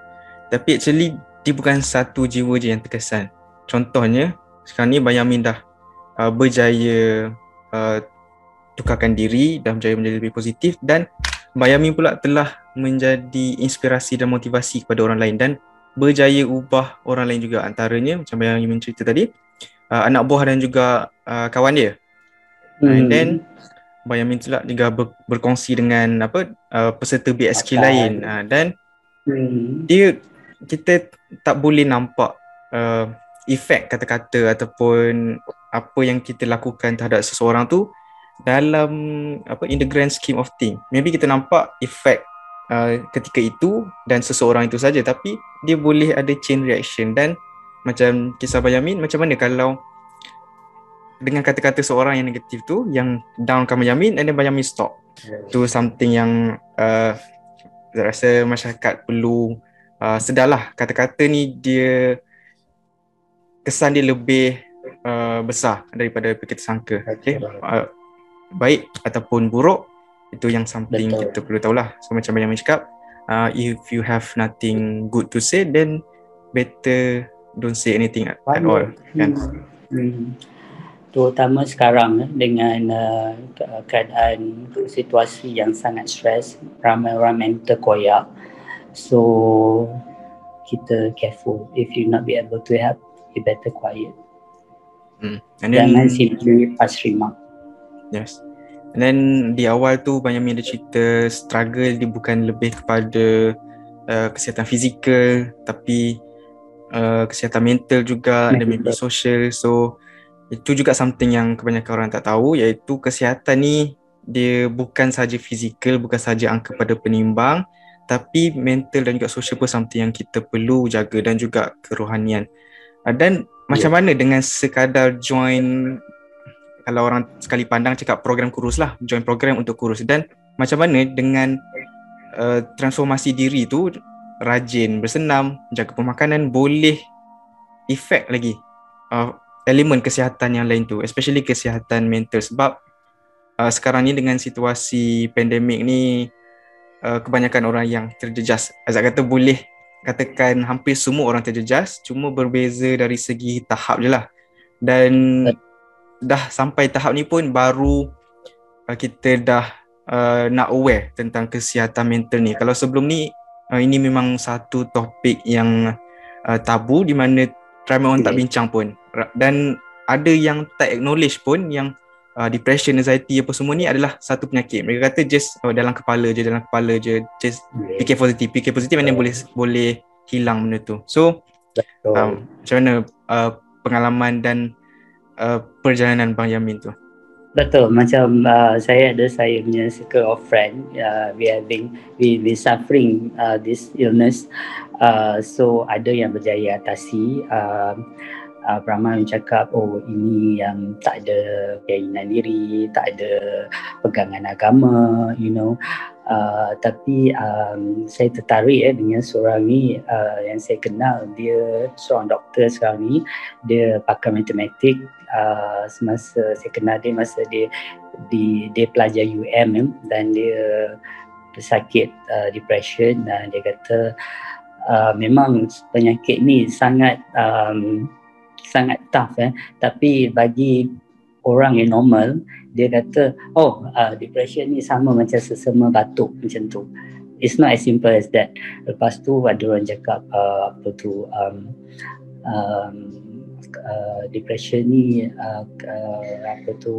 Tapi actually dia bukan satu jiwa je yang terkesan. Contohnya sekarang ni Benyamin dah berjaya tukarkan diri, dah berjaya menjadi lebih positif, dan Benyamin pula telah menjadi inspirasi dan motivasi kepada orang lain dan berjaya ubah orang lain juga. Antaranya macam Benyamin cerita tadi, anak buah dan juga kawan dia. And then Benyamin juga berkongsi dengan peserta BSK lain, dan kita tak boleh nampak efek kata-kata ataupun apa yang kita lakukan terhadap seseorang tu dalam in the grand scheme of thing. Maybe kita nampak efek ketika itu dan seseorang itu saja, tapi dia boleh ada chain reaction. Dan macam kisah Benyamin, macam mana kalau dengan kata-kata seorang yang negatif tu yang downkan Benyamin, and then Benyamin stop. Tu something yang saya rasa masyarakat perlu sedarlah. Kata-kata ni dia kesan dia lebih besar daripada kita sangka. Okay? Baik ataupun buruk, itu yang something kita perlu tahulah. So macam Benyamin cakap, if you have nothing good to say, then better don't say anything at all, kan? Terutama sekarang dengan keadaan situasi yang sangat stres, ramai orang mental koyak. So kita careful. If you not be able to help, you better quiet. Jangan simply pass remark. Yes. And then di awal tu Benyamin ada cerita struggle dia bukan lebih kepada kesihatan fizikal, tapi kesihatan mental juga, dan maybe social. So itu juga something yang kebanyakan orang tak tahu, iaitu kesihatan ni dia bukan sahaja fizikal, bukan sahaja angka pada penimbang, tapi mental dan juga social pun something yang kita perlu jaga, dan juga kerohanian. Dan macam mana dengan sekadar join, kalau orang sekali pandang cakap program kurus lah, join program untuk kurus, dan macam mana dengan transformasi diri tu, rajin bersenam, jaga pemakanan, boleh efek lagi elemen kesihatan yang lain tu, especially kesihatan mental. Sebab sekarang ni dengan situasi pandemik ni, kebanyakan orang yang terjejas. Azad kata boleh katakan hampir semua orang terjejas, cuma berbeza dari segi tahap je lah. Dan dah sampai tahap ni pun baru kita dah nak aware tentang kesihatan mental ni. Kalau sebelum ni, ini memang satu topik yang tabu, di mana ramai orang tak bincang pun. Dan ada yang tak acknowledge pun yang depression, anxiety apa semua ni adalah satu penyakit. Mereka kata just dalam kepala je, just fikir positif mana boleh hilang benda tu. So macam mana pengalaman dan perjalanan Bang Yamin tu? Betul, macam saya punya circle of friend, we suffering this illness, so ada yang berjaya atasi. Ramai yang cakap, oh ini yang tak ada keinginan diri, tak ada pegangan agama, tapi saya tertarik dengan seorang ni yang saya kenal. Dia seorang doktor sekarang ni, dia pakar matematik. Semasa saya kenal dia, masa dia pelajar UM, dan dia bersakit depression, dan dia kata memang penyakit ni sangat tough, tapi bagi orang yang normal, dia kata depression ni sama macam sesama batuk macam tu. It's not as simple as that. Lepas tu ada orang cakap depression ni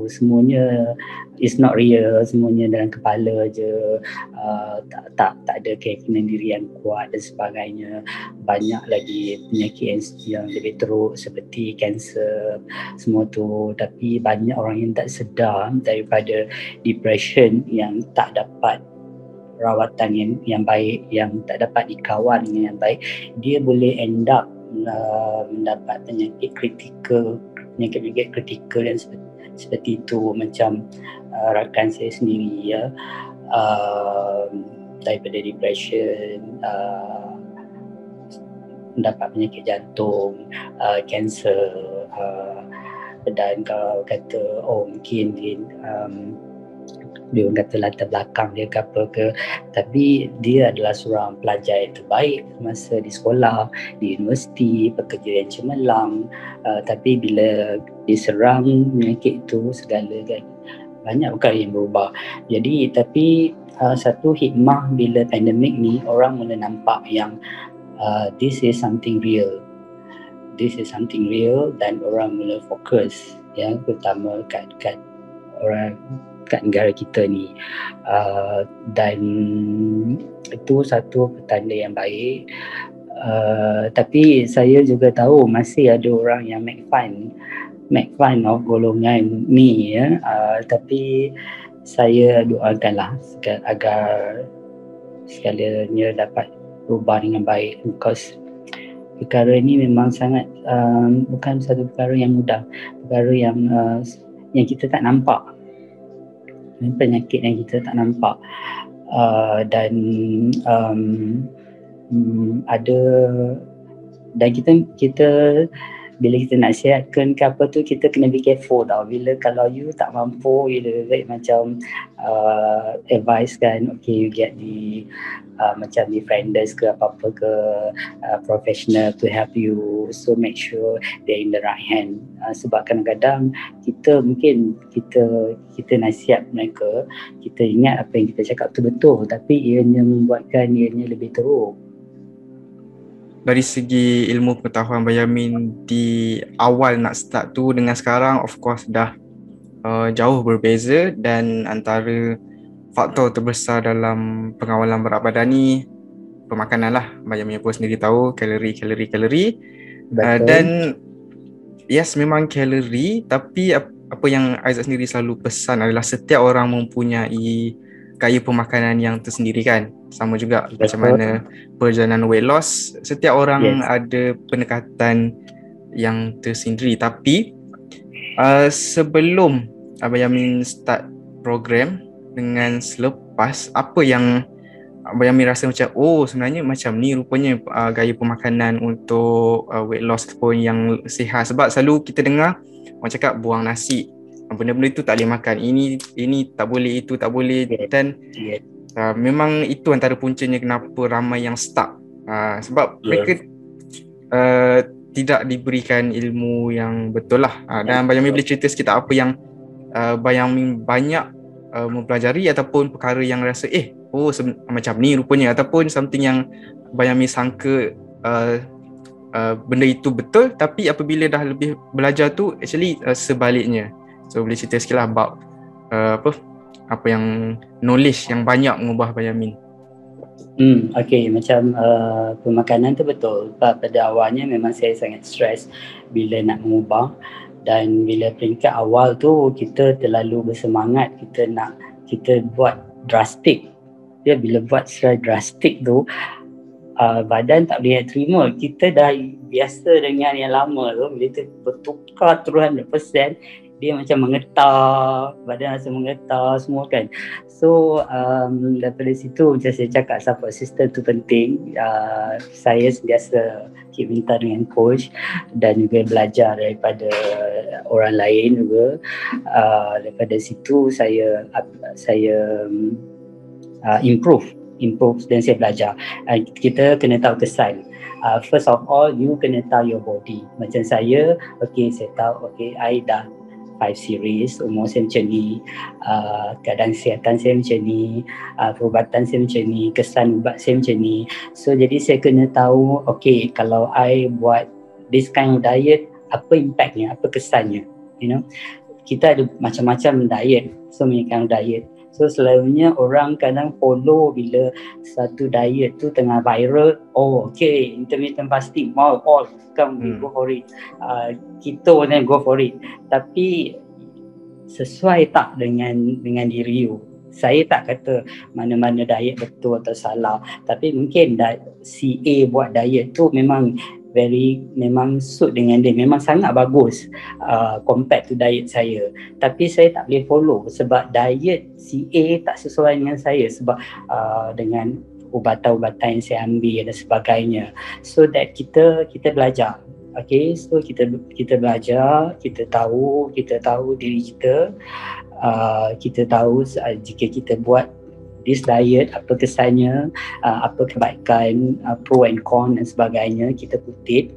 semuanya is not real, semuanya dalam kepala je, tak ada keyakinan diri yang kuat dan sebagainya. Banyak lagi penyakit yang lebih teruk seperti kanser semua tu, tapi banyak orang yang tak sedar daripada depression yang tak dapat rawatan yang baik, yang tak dapat dikawal dengan yang baik, dia boleh end up mendapat penyakit kritikal dan seperti itu. Macam rakan saya sendiri daripada depression, mendapat penyakit jantung, kanser, dan kalau kata mungkin dia orang kata latar belakang dia ke apa ke, tapi dia adalah seorang pelajar yang terbaik masa di sekolah, di universiti, pekerja yang cemerlang, tapi bila diserang penyakit itu, banyak perkara yang berubah. Jadi tapi satu hikmah bila pandemik ni, orang mula nampak yang this is something real, dan orang mula fokus terutama kat orang kat negara kita ni, dan itu satu petanda yang baik. Tapi saya juga tahu masih ada orang yang make fun of golongan ni, tapi saya doakanlah agar segalanya dapat berubah dengan baik, because perkara ini memang sangat bukan satu perkara yang mudah, perkara yang kita tak nampak, penyakit yang kita tak nampak, dan ada, dan kita bila kita nak sihatkan ke apa tu, kita kena be careful tau. Bila kalau you tak mampu, you lebih macam advice kan, okay, you get the macam the friends ke apa-apa ke professional to help you, so make sure they're in the right hand. Sebab kadang-kadang kita nasihat mereka, kita ingat apa yang kita cakap tu betul, tapi ianya membuatkan ianya lebih teruk. Dari segi ilmu pengetahuan Bang Yamin di awal nak start tu dengan sekarang, of course dah jauh berbeza, dan antara faktor terbesar dalam pengawalan berat badan ni pemakanan lah. Bang Yamin pun sendiri tahu kalori. Dan yes, memang kalori, tapi apa yang Aizat sendiri selalu pesan adalah setiap orang mempunyai gaya pemakanan yang tersendiri kan. Sama juga Betul. macam mana perjalanan weight loss, setiap orang Yes. ada pendekatan yang tersendiri. Tapi sebelum Abang Yamin start program dengan selepas, apa yang Abang Yamin rasa macam sebenarnya macam ni rupanya gaya pemakanan untuk weight loss pun yang sihat. Sebab selalu kita dengar orang cakap buang nasi, benda-benda itu tak boleh makan, ini tak boleh, itu tak boleh. Yes. Dan Yes. memang itu antara puncanya kenapa ramai yang stuck, sebab mereka tidak diberikan ilmu yang betul lah. Dan Abang Yamin boleh cerita sikit apa yang Abang Yamin banyak mempelajari ataupun perkara yang rasa macam ni rupanya, ataupun something yang Abang Yamin sangka benda itu betul, tapi apabila dah lebih belajar tu actually sebaliknya. So boleh cerita sikit lah about apa yang knowledge yang banyak mengubah Abang Yamin. Okay, macam pemakanan tu betul. Pada awalnya memang saya sangat stres bila nak mengubah, dan bila peringkat awal tu kita terlalu bersemangat, kita buat drastik. Bila buat secara drastik tu, badan tak boleh terima. Kita dah biasa dengan yang lama tu, bila kita bertukar 200%, dia macam menggetar, badan rasa menggetar semua kan. So daripada situ macam saya cakap, support system tu penting. Saya sentiasa minta dengan coach dan juga belajar daripada orang lain juga. Daripada situ saya improve dan saya belajar. Kita kena tahu kesan. First of all, you kena tahu your body. Macam saya, saya tahu, I dah 5 series, umur saya macam ni, keadaan kesihatan saya macam ni, perubatan saya macam ni, kesan ubat saya macam ni. So jadi saya kena tahu, kalau I buat this kind of diet, apa impactnya, apa kesannya, kita ada macam-macam diet, so many kind of diet. So selalunya orang kadang follow bila satu diet tu tengah viral, intermittent fasting, all come we go for it, keto then go for it. Tapi sesuai tak dengan diri you? Saya tak kata mana-mana diet betul atau salah, tapi mungkin si A buat diet tu memang suit dengan dia, memang sangat bagus compared to diet saya, tapi saya tak boleh follow sebab diet si A tak sesuai dengan saya, sebab dengan ubatan-ubatan yang saya ambil dan sebagainya. So that kita belajar. So kita belajar, kita tahu diri kita, kita tahu jika kita buat this diet, apa kesannya, apa kebaikan, pro and con dan sebagainya, kita kutip.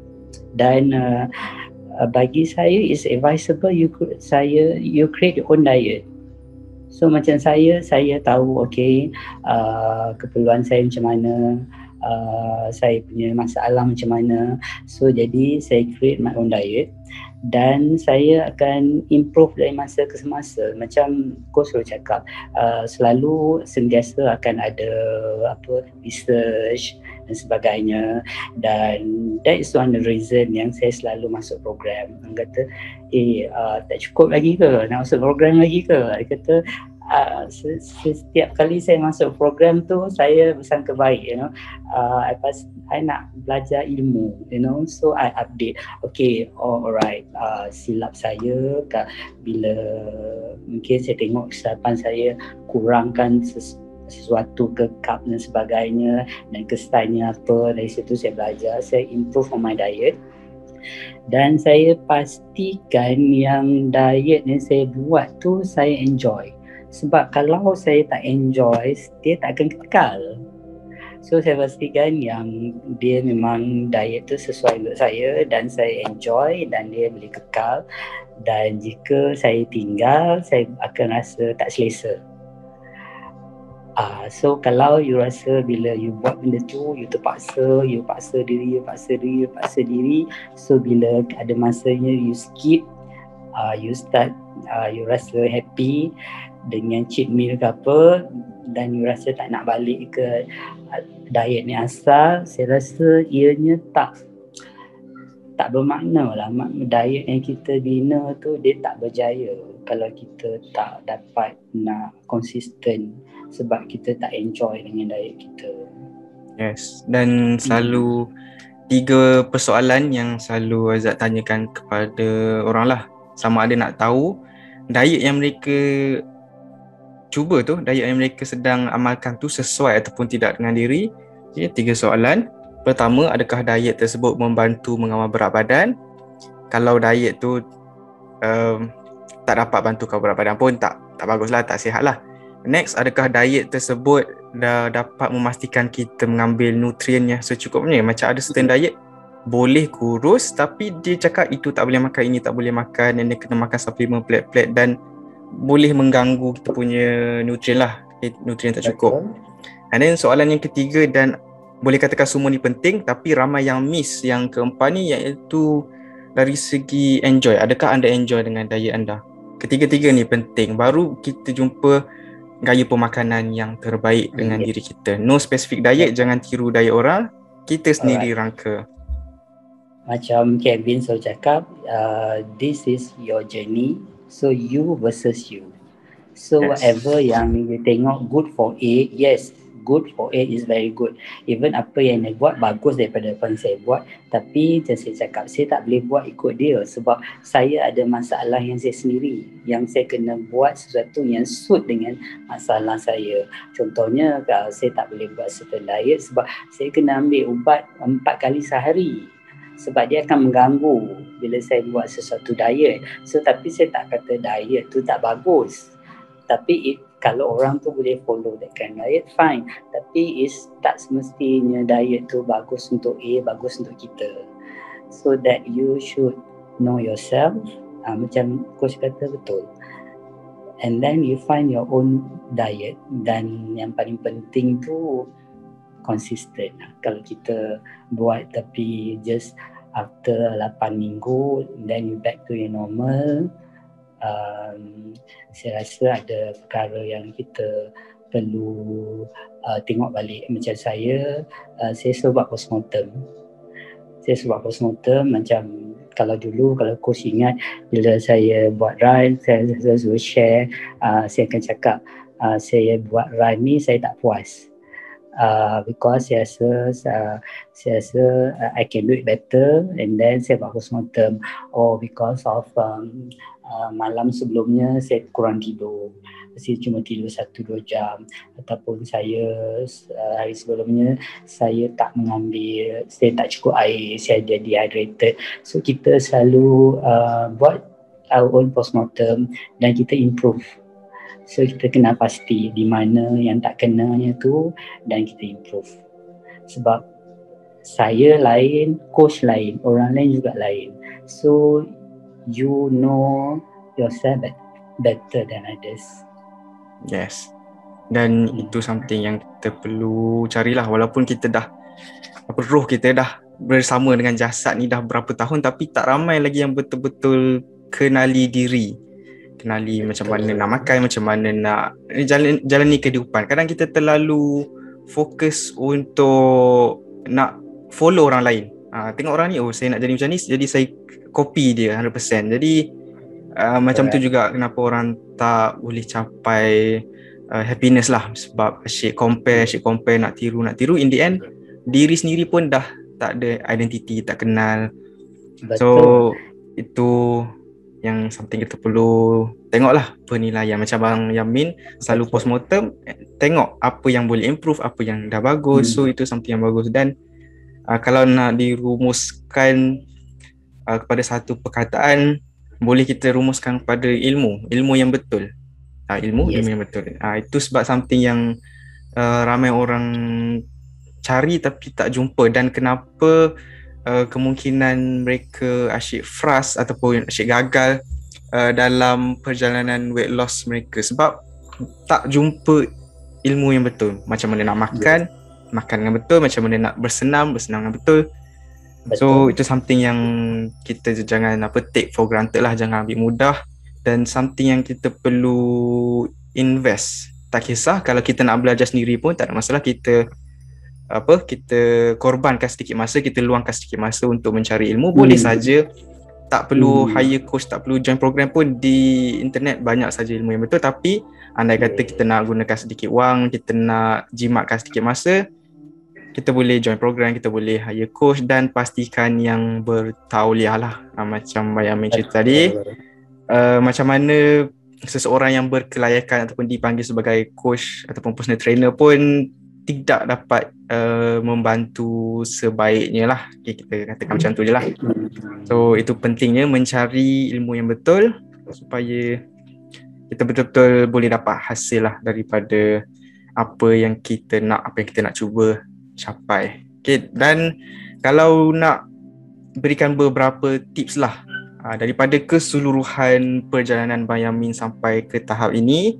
Dan bagi saya is advisable you create your own diet. So macam saya tahu keperluan saya macam mana, saya punya masalah macam mana. So jadi saya create my own diet dan saya akan improve dari masa ke semasa. Macam coach selalu cakap, selalu sentiasa akan ada research dan sebagainya, dan that is one of the reason yang saya selalu masuk program. Orang kata tak cukup lagi ke, nak masuk program lagi ke? Dia kata setiap kali saya masuk program tu saya bersangka baik, I nak belajar ilmu, so I update. Alright, silap saya bila mungkin saya tengok kesilapan saya, kurangkan sesuatu ke carb dan sebagainya, dan kesannya apa. Dari situ saya belajar, saya improve on my diet, dan saya pastikan yang diet yang saya buat tu saya enjoy. Sebab kalau saya tak enjoy, dia tak akan kekal. So saya pastikan yang dia memang diet tu sesuai untuk saya dan saya enjoy dan dia boleh kekal. Dan jika saya tinggal, saya akan rasa tak selesa. So kalau you rasa bila you buat benda tu, you terpaksa, you paksa diri. So bila ada masanya you skip, you start, you rasa happy dengan cheat meal ke apa, dan you rasa tak nak balik ke diet ni asal, saya rasa ianya tak tak bermakna lah. Diet yang kita bina tu dia tak berjaya kalau kita tak dapat nak konsisten, sebab kita tak enjoy dengan diet kita. Yes, dan selalu 3 persoalan yang selalu Azad tanyakan kepada orang lah. Sama ada nak tahu diet yang mereka cuba tu, diet yang mereka sedang amalkan tu sesuai ataupun tidak dengan diri. Okay, 3 soalan. Pertama, adakah diet tersebut membantu mengawal berat badan? Kalau diet tu tak dapat bantu kau berat badan pun tak baguslah, tak sihat lah. Next, adakah diet tersebut dah dapat memastikan kita mengambil nutriennya secukupnya? Macam ada certain diet boleh kurus tapi dia cakap itu tak boleh makan, ini tak boleh makan, dan dia kena makan suplemen pelat-pelat dan boleh mengganggu kita punya nutrien lah, nutrien tak cukup. And then soalan yang ketiga, dan boleh katakan semua ni penting tapi ramai yang miss yang keempat ni, iaitu dari segi enjoy. Adakah anda enjoy dengan diet anda? Ketiga-tiga ni penting, baru kita jumpa gaya pemakanan yang terbaik dengan diri kita. No specific diet, jangan tiru diet orang, kita sendiri rangka. Macam Kevin selalu cakap, this is your journey, so you versus you. So whatever yang you tengok good for A, yes, good for A is very good. Even apa yang dia buat bagus daripada apa yang saya buat, tapi macam saya cakap, saya tak boleh buat ikut dia sebab saya ada masalah yang saya sendiri, yang saya kena buat sesuatu yang suit dengan masalah saya. Contohnya, saya tak boleh buat certain diet sebab saya kena ambil ubat 4 kali sehari, sebab dia akan mengganggu bila saya buat sesuatu diet. So tapi saya tak kata diet tu tak bagus, tapi kalau orang tu boleh follow that kind of diet, fine. Tapi tak semestinya diet tu bagus untuk A, bagus untuk kita. So that you should know yourself, macam coach kata betul. And then you find your own diet. Dan yang paling penting tu konsisten. Kalau kita buat tapi just after 8 minggu then you back to your normal, saya rasa ada perkara yang kita perlu tengok balik. Macam saya selalu buat postmortem. Macam kalau dulu, kalau coach ingat, bila saya buat run, saya selalu share, saya akan cakap saya buat run ni saya tak puas. Because saya rasa I can do it better, and then saya buat postmortem. Because of malam sebelumnya saya kurang tidur, saya cuma tidur 1-2 jam, ataupun saya hari sebelumnya saya tak cukup air, saya jadi dehydrated. So kita selalu buat our own postmortem dan kita improve. So kita kena pasti di mana yang tak kenanya tu dan kita improve. Sebab saya lain, coach lain, orang lain juga lain. So you know yourself better than others. Yes. Dan itu something yang kita perlu carilah, walaupun kita dah roh kita dah bersama dengan jasad ni dah berapa tahun, tapi tak ramai lagi yang betul-betul kenali diri. Kenali macam mana nak makan, macam mana nak jalani kehidupan. Kadang kita terlalu fokus untuk nak follow orang lain. Tengok orang ni, saya nak jadi macam ni, jadi saya copy dia 100%. Jadi macam tu juga kenapa orang tak boleh capai happiness lah, sebab asyik compare, nak tiru. In the end, diri sendiri pun dah tak ada identiti, tak kenal. Betul. So itu yang something kita perlu tengoklah penilaian. Macam Bang Yamin selalu postmortem, tengok apa yang boleh improve, apa yang dah bagus. So itu something yang bagus. Dan kalau nak dirumuskan kepada satu perkataan, boleh kita rumuskan kepada ilmu yang betul. Ilmu yang betul. Itu sebab something yang ramai orang cari tapi tak jumpa, dan kenapa kemungkinan mereka asyik frust ataupun asyik gagal dalam perjalanan weight loss mereka, sebab tak jumpa ilmu yang betul. Macam mana nak makan dengan betul, macam mana nak bersenam dengan betul. So itu something yang kita jangan take for granted lah, jangan ambil mudah, dan something yang kita perlu invest. Tak kisah kalau kita nak belajar sendiri pun tak ada masalah, kita kita korbankan sedikit masa, kita luangkan sedikit masa untuk mencari ilmu, boleh saja. Tak perlu hire coach, tak perlu join program pun. Di internet banyak saja ilmu yang betul. Tapi andai kata kita nak gunakan sedikit wang, kita nak jimatkan sedikit masa, kita boleh join program, kita boleh hire coach, dan pastikan yang bertauliah lah. Macam Yamin cerita tadi, macam mana seseorang yang berkelayakan ataupun dipanggil sebagai coach ataupun personal trainer pun tidak dapat membantu sebaiknya lah. Okay, kita katakan macam tu je lah. So itu pentingnya mencari ilmu yang betul supaya kita betul-betul boleh dapat hasil lah daripada apa yang kita nak, apa yang kita nak cuba capai. Okay, dan kalau nak berikan beberapa tips lah daripada keseluruhan perjalanan Bang Yamin sampai ke tahap ini,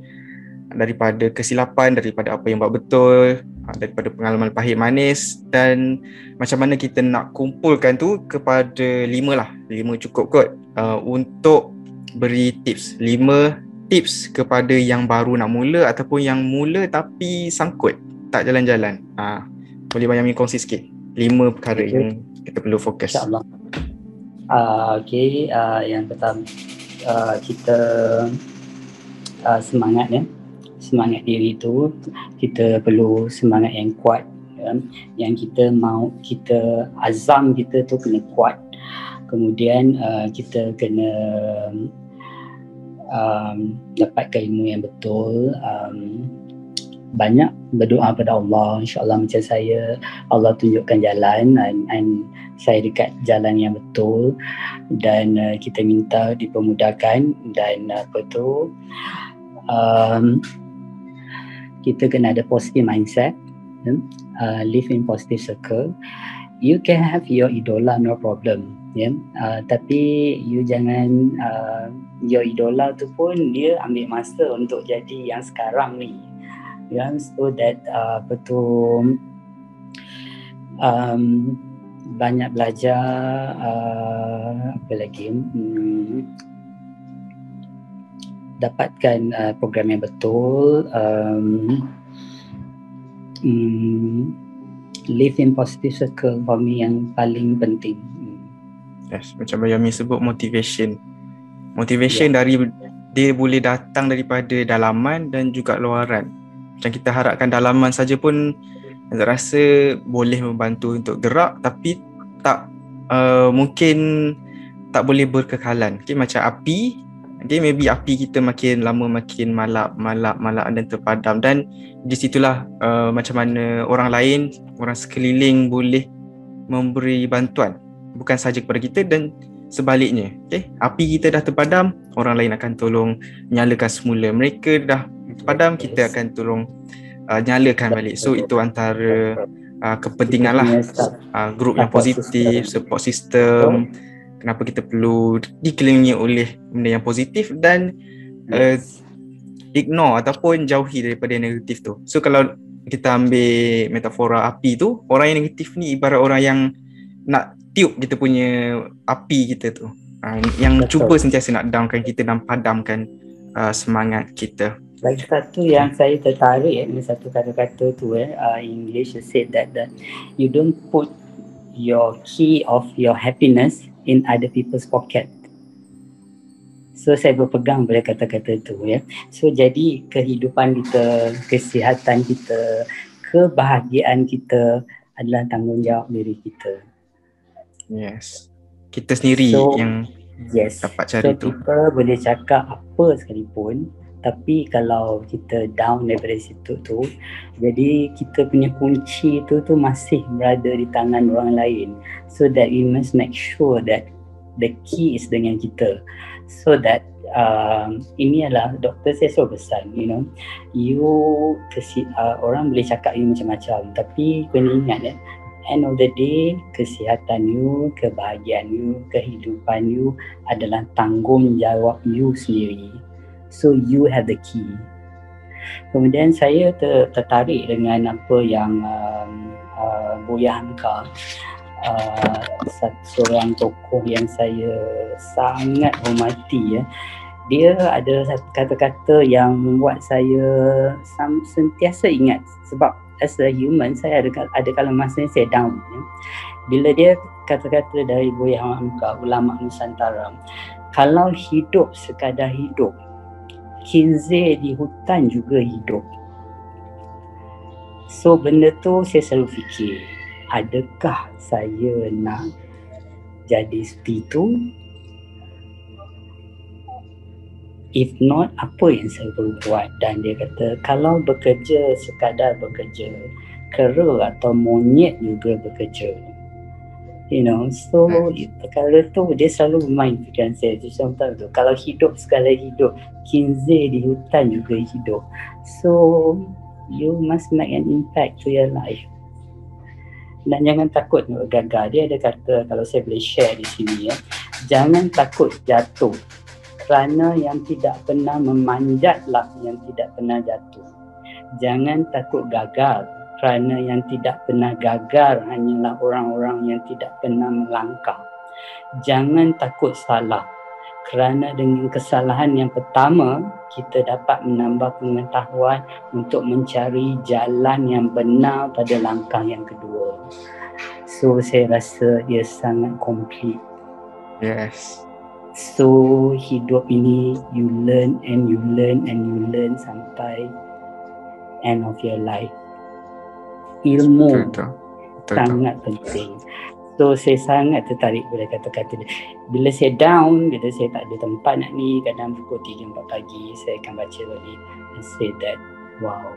daripada kesilapan, daripada apa yang buat betul, daripada pengalaman pahit manis, dan macam mana kita nak kumpulkan tu kepada 5 cukup kot untuk beri tips. 5 tips kepada yang baru nak mula ataupun yang mula tapi sangkut, tak jalan-jalan. Boleh Bang Yamin kongsi sikit 5 perkara yang kita perlu fokus. InsyaAllah. Yang pertama, kita semangat ya. Semangat diri tu, kita perlu semangat yang kuat ya. Yang kita azam kita tu kena kuat. Kemudian kita kena dapatkan ilmu yang betul, banyak berdoa pada Allah. InsyaAllah macam saya, Allah tunjukkan jalan, dan saya dekat jalan yang betul, dan kita minta dipermudahkan. Dan kita kena ada positive mindset, live in positive circle. You can have your idola, no problem, tapi you jangan your idola tu pun dia ambil masa untuk jadi yang sekarang ni, so that banyak belajar, apa lagi, dapatkan program yang betul, live in positive circle for me yang paling penting. Yes, macam Yamin sebut motivation dari dia boleh datang daripada dalaman dan juga luaran. Macam kita harapkan dalaman saja pun saya rasa boleh membantu untuk gerak, tapi tak mungkin tak boleh berkekalan. Okay, macam api, maybe api kita makin lama makin malap dan terpadam, dan di situlah macam mana orang lain, orang sekeliling boleh memberi bantuan, bukan saja kepada kita dan sebaliknya. Okay? Api kita dah terpadam, orang lain akan tolong nyalakan semula. Mereka dah terpadam, kita akan tolong nyalakan balik. So itu antara kepentingan lah grup yang positif, support system. Kenapa kita perlu dikelilingi oleh benda yang positif dan ignore ataupun jauhi daripada yang negatif tu. So kalau kita ambil metafora api tu, orang yang negatif ni ibarat orang yang nak tiup kita punya api kita tu, yang cuba sentiasa nak downkan kita dan padamkan semangat kita. Lagi satu yang saya tertarik dengan satu kata-kata tu English said that you don't put your key of your happiness in other people's pocket. So saya berpegang pada kata-kata tu ya. So jadi kehidupan kita, kesihatan kita, kebahagiaan kita adalah tanggungjawab diri kita. Yes. Kita sendiri yang dapat cari tu. Kita boleh cakap apa sekalipun, tapi kalau kita down daripada situ tu, jadi kita punya kunci tu masih berada di tangan orang lain. So that we must make sure that the key is dengan kita. So that ini adalah doktor saya selalu pesan, orang boleh cakap you macam-macam, tapi kena ingat end of the day, kesihatan you, kebahagiaan you, kehidupan you adalah tanggungjawab you sendiri. So you have the key. Kemudian saya tertarik dengan apa yang Buya Hamka, seorang tokoh yang saya sangat hormati. Dia ada satu kata-kata yang membuat saya sentiasa ingat, sebab as a human, saya ada kala masa saya down ya. Bila dia kata-kata dari Buya Hamka, ulama Nusantara, kalau hidup sekadar hidup, khinzir di hutan juga hidup. So benda tu saya selalu fikir, adakah saya nak jadi seperti itu? If not, apa yang saya perlu buat? Dan dia kata, kalau bekerja sekadar bekerja, kera atau monyet juga bekerja. You know, so perkara tu dia selalu bermain fikiran saya. Contoh tu, kalau hidup sekadar hidup, khinzir di hutan juga hidup. So you must make an impact to your life. Dan jangan takut nak gagal. Dia ada kata, kalau saya boleh share di sini ya, jangan takut jatuh, kerana yang tidak pernah memanjatlah yang tidak pernah jatuh. Jangan takut gagal, kerana yang tidak pernah gagal hanyalah orang-orang yang tidak pernah melangkah. Jangan takut salah, kerana dengan kesalahan yang pertama, kita dapat menambah pengetahuan untuk mencari jalan yang benar pada langkah yang kedua. So, saya rasa dia sangat komplit. Yes. So, hidup ini you learn and you learn and you learn sampai end of your life. Ilmu sangat penting. So saya sangat tertarik pada kata-kata dia. Bila saya down, bila saya tak ada tempat nak ni, kadang pukul 3-4 pagi saya akan baca balik and say that wow,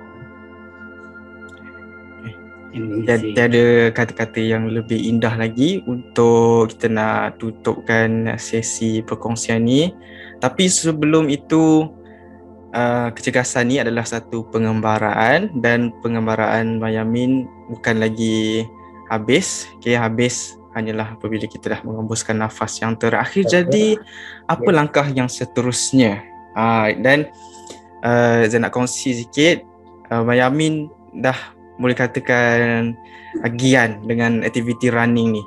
tiada kata-kata yang lebih indah lagi untuk kita nak tutupkan sesi perkongsian ni. Tapi sebelum itu, kecergasan ni adalah satu pengembaraan, dan pengembaraan Bayamin bukan lagi habis. Habis hanyalah apabila kita dah mengembuskan nafas yang terakhir. Jadi apa langkah yang seterusnya? Dan saya nak kongsi sikit, Bayamin dah boleh katakan gian dengan aktiviti running ni.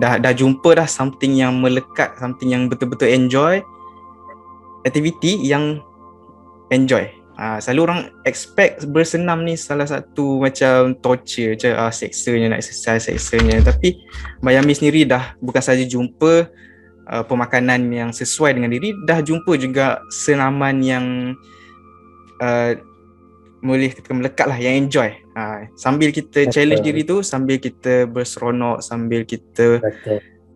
Dah jumpa dah something yang melekat, something yang betul-betul enjoy, aktiviti yang enjoy. Selalu orang expect bersenam ni salah satu macam torture, macam seksanya, nak exercise seksanya. Tapi Bayamin sendiri dah bukan saja jumpa pemakanan yang sesuai dengan diri, dah jumpa juga senaman yang boleh kita melekat lah, yang enjoy. Sambil kita challenge diri tu, sambil kita berseronok, sambil kita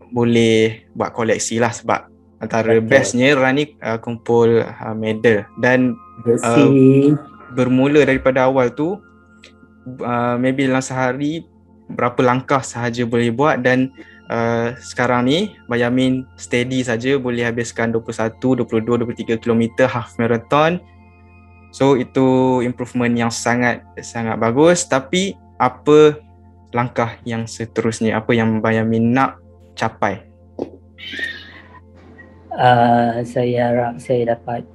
boleh buat koleksi lah. Sebab antara bestnya running kumpul medal. Dan bermula daripada awal tu, maybe dalam sehari berapa langkah sahaja boleh buat. Dan sekarang ni Bayamin steady saja boleh habiskan 21, 22, 23 km half marathon. So itu improvement yang sangat bagus. Tapi apa langkah yang seterusnya? Apa yang Bayamin nak capai? Saya harap saya dapat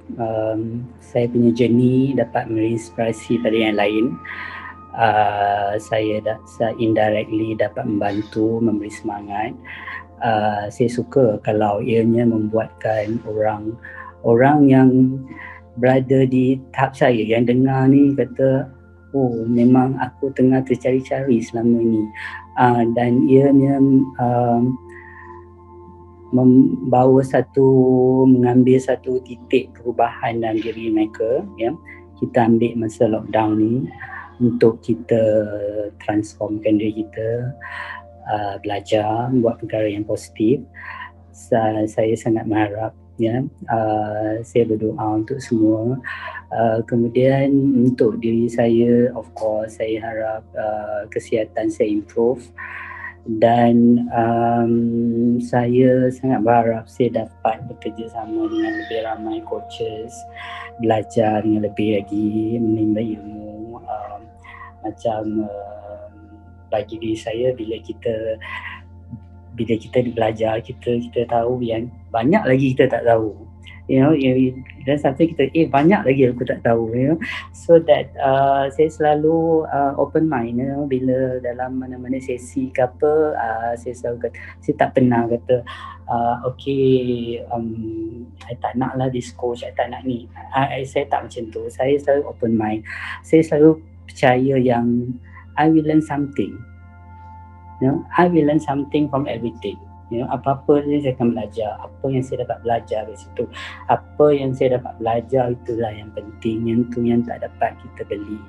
saya punya journey dapat menginspirasi pada yang lain. Saya indirectly dapat membantu, memberi semangat. Saya suka kalau ianya membuatkan orang yang berada di tahap saya, yang dengar ni kata, oh memang aku tengah tercari-cari selama ni, dan ianya mengambil satu titik perubahan dalam diri mereka. Kita ambil masa lockdown ni untuk kita transformkan diri kita, belajar, buat perkara yang positif. Saya sangat mengharap, saya berdoa untuk semua. Kemudian untuk diri saya, of course saya harap kesihatan saya improve. Dan saya sangat berharap saya dapat bekerjasama dengan lebih ramai coaches, belajar dengan lebih lagi, menimba ilmu. Bagi diri saya, bila kita belajar, kita tahu yang banyak lagi kita tak tahu. Dan sampai kita banyak lagi aku tak tahu. So that saya selalu open mind. Bila dalam mana-mana sesi ke apa, saya selalu kata, saya tak pernah kata I tak nak lah this coach, I tak nak ni. Saya tak macam tu. Saya selalu open mind. Saya selalu percaya yang I will learn something. I will learn something from everything. Apa-apa saya akan belajar. Apa yang saya dapat belajar dari situ. Apa yang saya dapat belajar itulah yang penting. Yang tu yang tak dapat kita beli.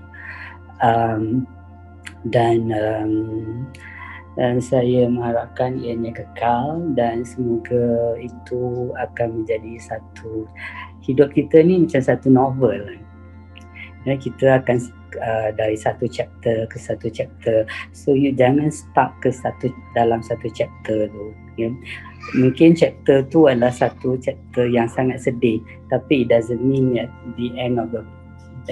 Dan saya mengharapkan ianya kekal dan semoga itu akan menjadi satu, hidup kita ni macam satu novel. Kita akan dari satu chapter ke satu chapter, so you jangan stuck ke dalam satu chapter tu. Mungkin chapter tu adalah satu chapter yang sangat sedih, tapi it doesn't mean at the end of the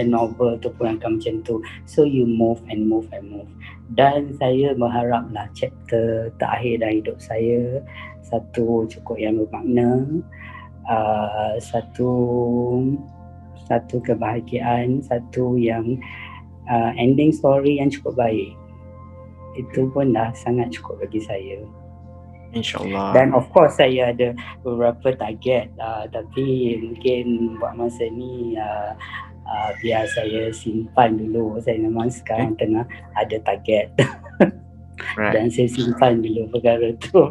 novel tu pun akan macam tu. So you move and move and move. Dan saya berharaplah chapter terakhir dalam hidup saya satu cukup yang bermakna, satu kebahagiaan, satu yang ending story yang cukup baik. Itu pun dah sangat cukup bagi saya. InsyaAllah. Dan of course saya ada beberapa target, tapi mungkin buat masa ni biar saya simpan dulu. Saya memang sekarang tengah ada target. Right. Dan saya simpan dulu perkara tu.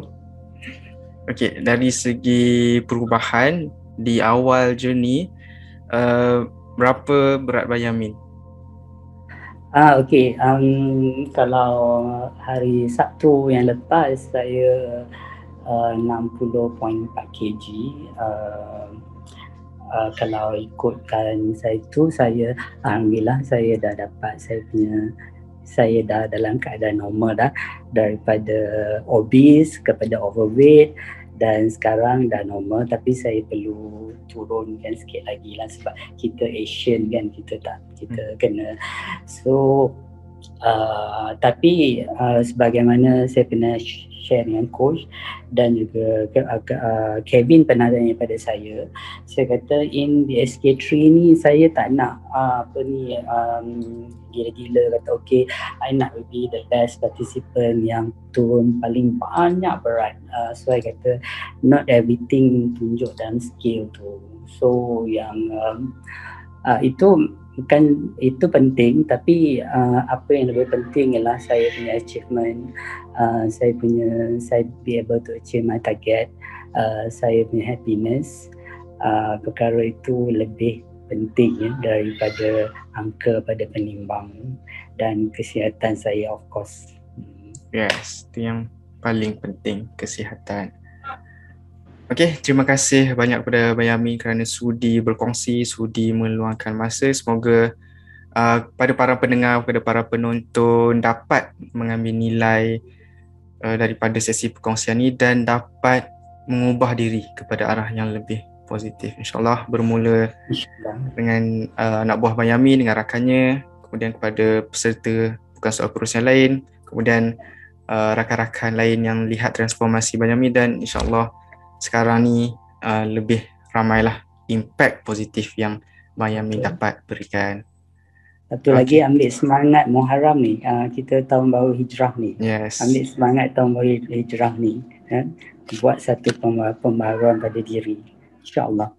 Okay, dari segi perubahan di awal journey, berapa berat Banyamin? Okay, kalau hari Sabtu yang lepas saya 60.4 kg. Kalau ikutkan saya tu, alhamdulillah saya dah dapat saya dah dalam keadaan normal dah, daripada obese kepada overweight, dan sekarang dah normal, tapi saya perlu turunkan sikit lagi lah sebab kita Asian kan, kita kena. So tapi sebagaimana saya pernah share dengan coach dan juga Kevin pernah tanya pada saya kata in BSK3 ni saya tak nak gila-gila kata okay, I nak be the best participant yang turun paling banyak berat. So I kata not everything tunjuk dalam skill tu. So yang itu penting, tapi apa yang lebih penting ialah saya punya achievement, saya be able to achieve my target, saya punya happiness. Perkara itu lebih penting daripada angka pada penimbang, dan kesihatan saya of course. Yes, itu yang paling penting, kesihatan. Okey, terima kasih banyak kepada Banyamin kerana sudi berkongsi, sudi meluangkan masa. Semoga pada para pendengar, kepada para penonton dapat mengambil nilai daripada sesi perkongsian ini dan dapat mengubah diri kepada arah yang lebih positif. InsyaAllah bermula dengan anak buah Banyamin, dengan rakannya, kemudian kepada peserta bukan soal kurus yang lain, kemudian rakan-rakan lain yang lihat transformasi Banyamin, dan insyaAllah sekarang ni lebih ramailah impact positif yang Banyamin dapat berikan. Satu lagi, ambil semangat Muharram ni, kita tahun baru hijrah ni. Yes. Ambil semangat tahun baru hijrah ni, buat satu pembaharuan pada diri, insyaAllah.